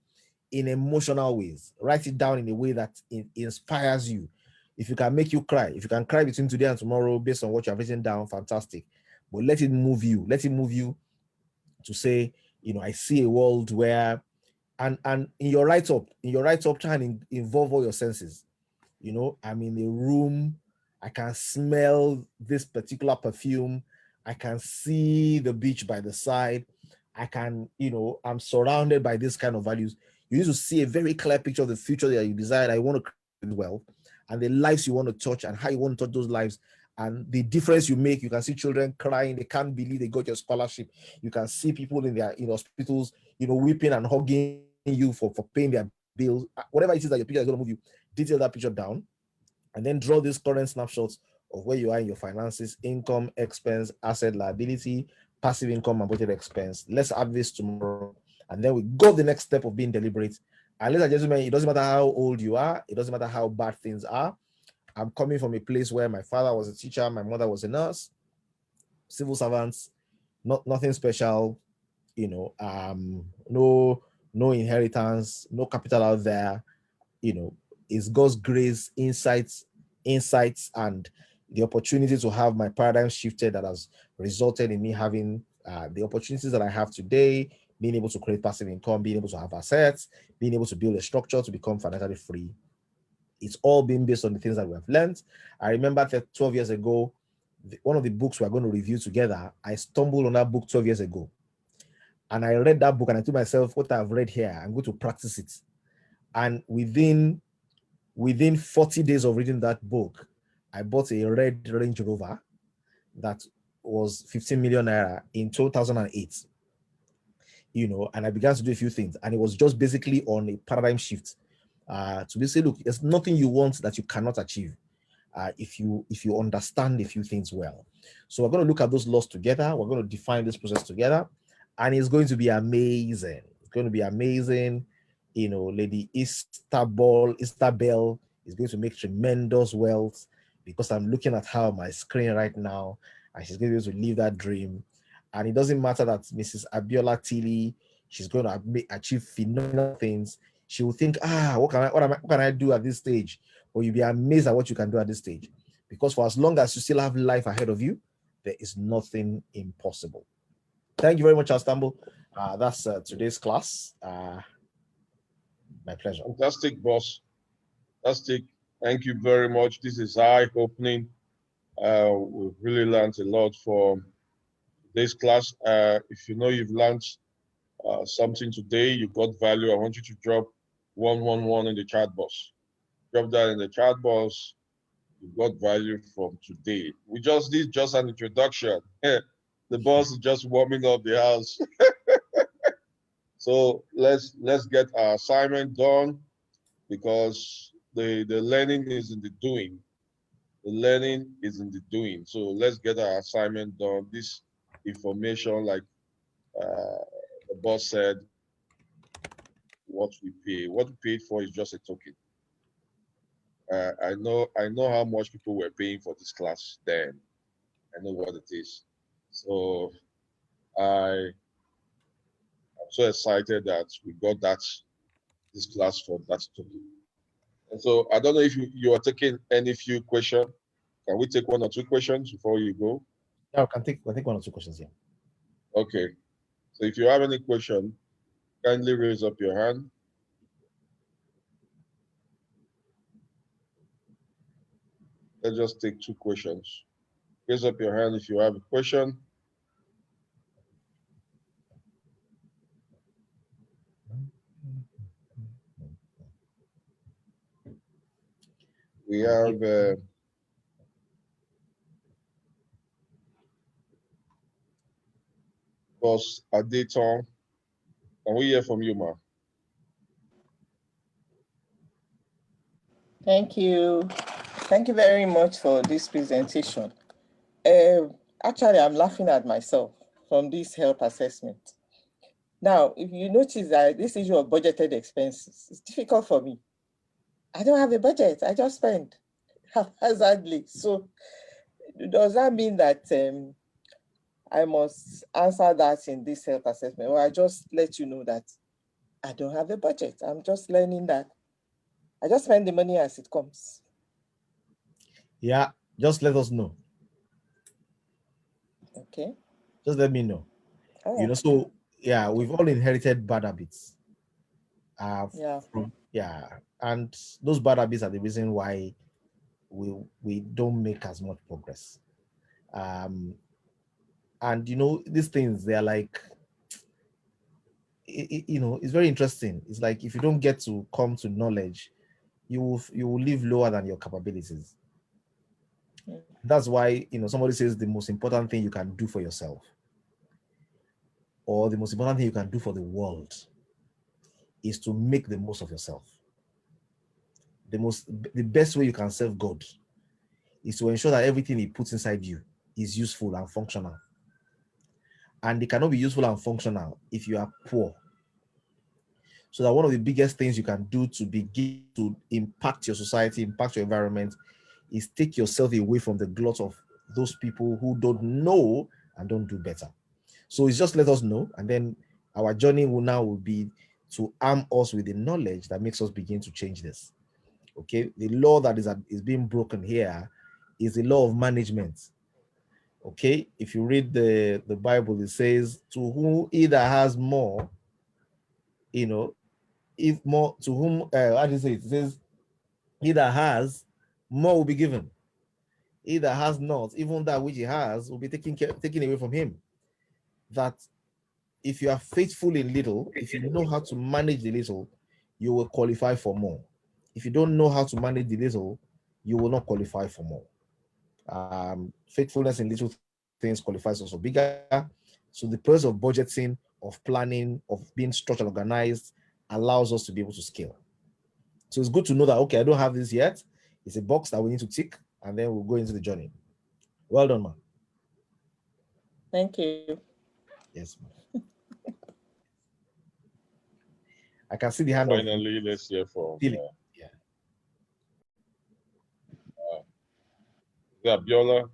in emotional ways. Write it down in a way that inspires you. If you can make you cry, if you can cry between today and tomorrow based on what you have written down, fantastic. But let it move you. Let it move you to say, I see a world where, and in your write-up, try and involve all your senses. I'm in a room, I can smell this particular perfume, I can see the beach by the side, I can, I'm surrounded by this kind of values. You need to see a very clear picture of the future that you desire, that you want to create wealth, and the lives you want to touch, and how you want to touch those lives, and the difference you make. You can see children crying, they can't believe they got your scholarship. You can see people in their hospitals, weeping and hugging you for paying their bills. Whatever it is that your picture is going to move you, detail that picture down, and then draw these current snapshots of where you are in your finances: income, expense, asset, liability, passive income, and budget expense. Let's have this tomorrow, and then we go the next step of being deliberate. And ladies and gentlemen, it doesn't matter how old you are, it doesn't matter how bad things are. I'm coming from a place where my father was a teacher, my mother was a nurse, civil servants, nothing special, no inheritance, no capital out there. It's God's grace, insights, and the opportunity to have my paradigm shifted that has resulted in me having the opportunities that I have today, being able to create passive income, being able to have assets, being able to build a structure to become financially free. It's all been based on the things that we have learned. I remember that 12 years ago, one of the books we're going to review together, I stumbled on that book 12 years ago. And I read that book and I told myself, what I've read here, I'm going to practice it. And within 40 days of reading that book, I bought a red Range Rover that was 15 million naira in 2008. And I began to do a few things. And it was just basically on a paradigm shift. To be say, look, there's nothing you want that you cannot achieve if you understand a few things well. So we're going to look at those laws together. We're going to define this process together, and it's going to be amazing. It's going to be amazing. Lady Istabel is going to make tremendous wealth because I'm looking at her on my screen right now, and she's going to be able to live that dream. And it doesn't matter that Mrs. Abiola Tilly, she's going to achieve phenomenal things. She will think, what can I do at this stage? Or you'll be amazed at what you can do at this stage. Because for as long as you still have life ahead of you, there is nothing impossible. Thank you very much, Astambo. That's today's class. My pleasure. Fantastic, boss. Fantastic. Thank you very much. This is eye-opening. We've really learned a lot from this class. If you know you've learned something today, you got value, I want you to drop 111 in the chat box. Drop that in the chat box. You got value from today. This is just an introduction. The boss is just warming up the house. So let's get our assignment done, because the learning is in the doing. The learning is in the doing. So let's get our assignment done. This information, like the boss said, what we paid for is just a token. I know how much people were paying for this class then. I know what it is. So I'm so excited that we got this class for that token. And so I don't know if you are taking any few questions. Can we take 1 or 2 questions before you go? Yeah, I think 1 or 2 questions here. Okay. So if you have any question, kindly raise up your hand. Let's just take 2 questions. Raise up your hand if you have a question. We have Boss Adeton. Can we hear from you, ma? Thank you. Thank you very much for this presentation. Actually, I'm laughing at myself from this health assessment. Now, if you notice that this issue of budgeted expenses is difficult for me. I don't have a budget. I just spend haphazardly. So does that mean that I must answer that in this health assessment? Or I just let you know that I don't have a budget. I'm just learning that I just spend the money as it comes. Yeah, just let us know. Okay. Just let me know. Oh. So yeah, we've all inherited bad habits. And those bad habits are the reason why we don't make as much progress. And these things, they are like, it's very interesting. It's like if you don't get to come to knowledge, you will live lower than your capabilities. That's why somebody says the most important thing you can do for yourself, or the most important thing you can do for the world, is to make the most of yourself. The best way you can serve God is to ensure that everything He puts inside you is useful and functional. And it cannot be useful and functional if you are poor. So that one of the biggest things you can do to begin to impact your society, impact your environment, is take yourself away from the glut of those people who don't know and don't do better. So it's just let us know, and then our journey will be to arm us with the knowledge that makes us begin to change this. Okay, the law that is being broken here is the law of management. Okay, if you read the Bible, it says, to whom either has more, if more, to whom, how do you say it? It says, either has, more will be given. Either has not, even that which he has will be taken away from him. That if you are faithful in little, if you know how to manage the little, you will qualify for more. If you don't know how to manage the little, you will not qualify for more. Faithfulness in little things qualifies us for bigger. So the process of budgeting, of planning, of being structured, organized, allows us to be able to scale. So it's good to know that, okay, I don't have this yet. It's a box that we need to tick, and then we'll go into the journey. Well done, man. Thank you. Yes, man. I can see the hand Finally, let's hear from Abiola.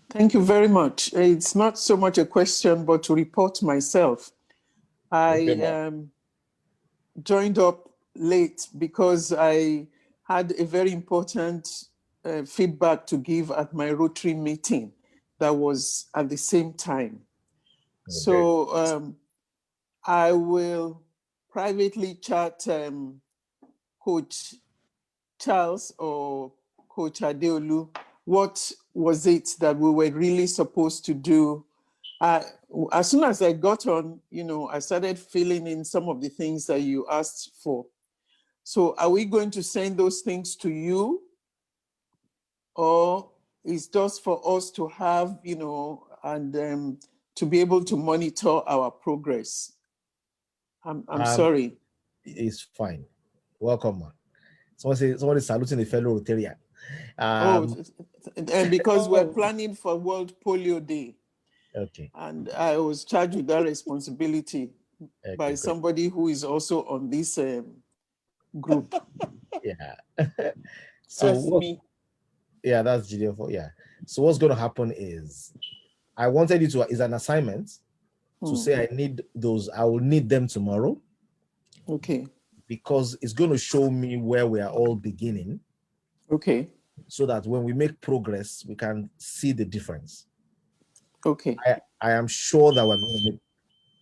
Thank you very much. It's not so much a question, but to report myself. I joined up late because I had a very important feedback to give at my Rotary meeting that was at the same time. Okay. So I will privately chat Coach Charles or Coach Adeolu. What was it that we were really supposed to do? As soon as I got on, I started filling in some of the things that you asked for. So are we going to send those things to you? Or is just for us to have, and to be able to monitor our progress? I'm sorry. It's fine. Welcome, man. Somebody saluting the fellow Rotarian. And because we're planning for World Polio Day. Okay. And I was charged with that responsibility by somebody who is also on this group. Yeah. So that's me. Yeah, that's GDF. Yeah. So what's going to happen is, I wanted you to, is an assignment to say I will need them tomorrow. Okay. Because it's going to show me where we are all beginning. Okay. So that when we make progress, we can see the difference. Okay. I am sure that we're going to make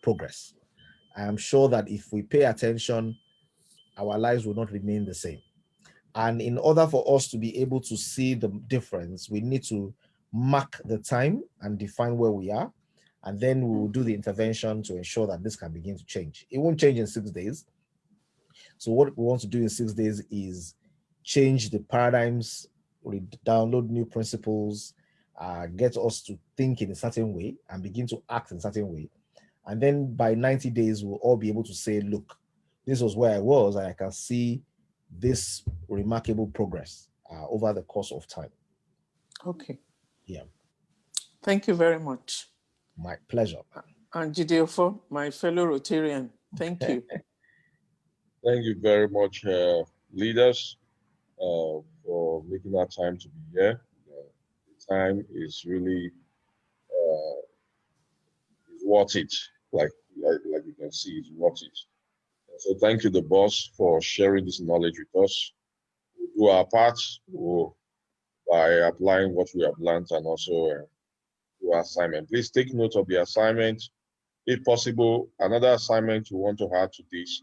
progress. I am sure that if we pay attention, our lives will not remain the same. And in order for us to be able to see the difference, we need to mark the time and define where we are. And then we will do the intervention to ensure that this can begin to change. It won't change in 6 days. So what we want to do in 6 days is change the paradigms, download new principles, get us to think in a certain way and begin to act in a certain way. And then by 90 days, we'll all be able to say, look, this was where I was, and I can see this remarkable progress over the course of time. Okay. Yeah. Thank you very much. My pleasure. And Jideofo, my fellow Rotarian, thank you. Thank you very much, leaders, for making our time to be here. The time is really is worth it. Like you can see, it's worth it. So thank you, the boss, for sharing this knowledge with us. We'll do our part by applying what we have learned and also do our assignment. Please take note of the assignment. If possible, another assignment you want to add to this.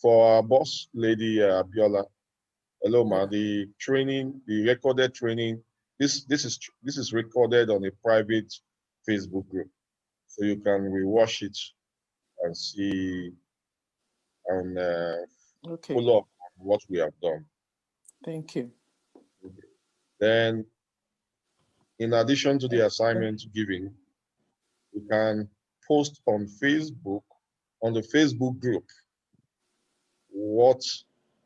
For our boss, Lady Abiola, hello, ma. The training, the recorded training, this is recorded on a private Facebook group, so you can rewatch it and see and follow up on what we have done. Thank you. Okay. Then, in addition to the assignment giving, you can post on Facebook, on the Facebook group, what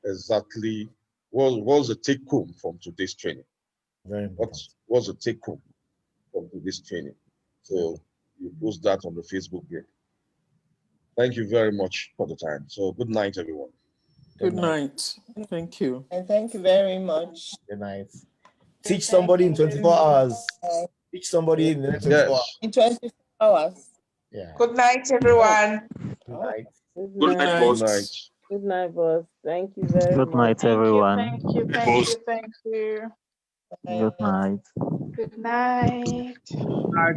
exactly was the take home from today's training. Very important. What's the take home from today's training? So you post that on the Facebook group. Thank you very much for the time. So good night, everyone. Good night. Thank you. And thank you very much. Good night. Teach somebody in 24 hours. Teach somebody in the next 24 hours. Yes. In 24 hours. Yeah. Good night, everyone. Good night. Good Good night, night. boss. Good night. Good night, boss. Thank you very Good much. night, everyone. Thank you, thank Boss. you, thank you. Good night. Good night. Night.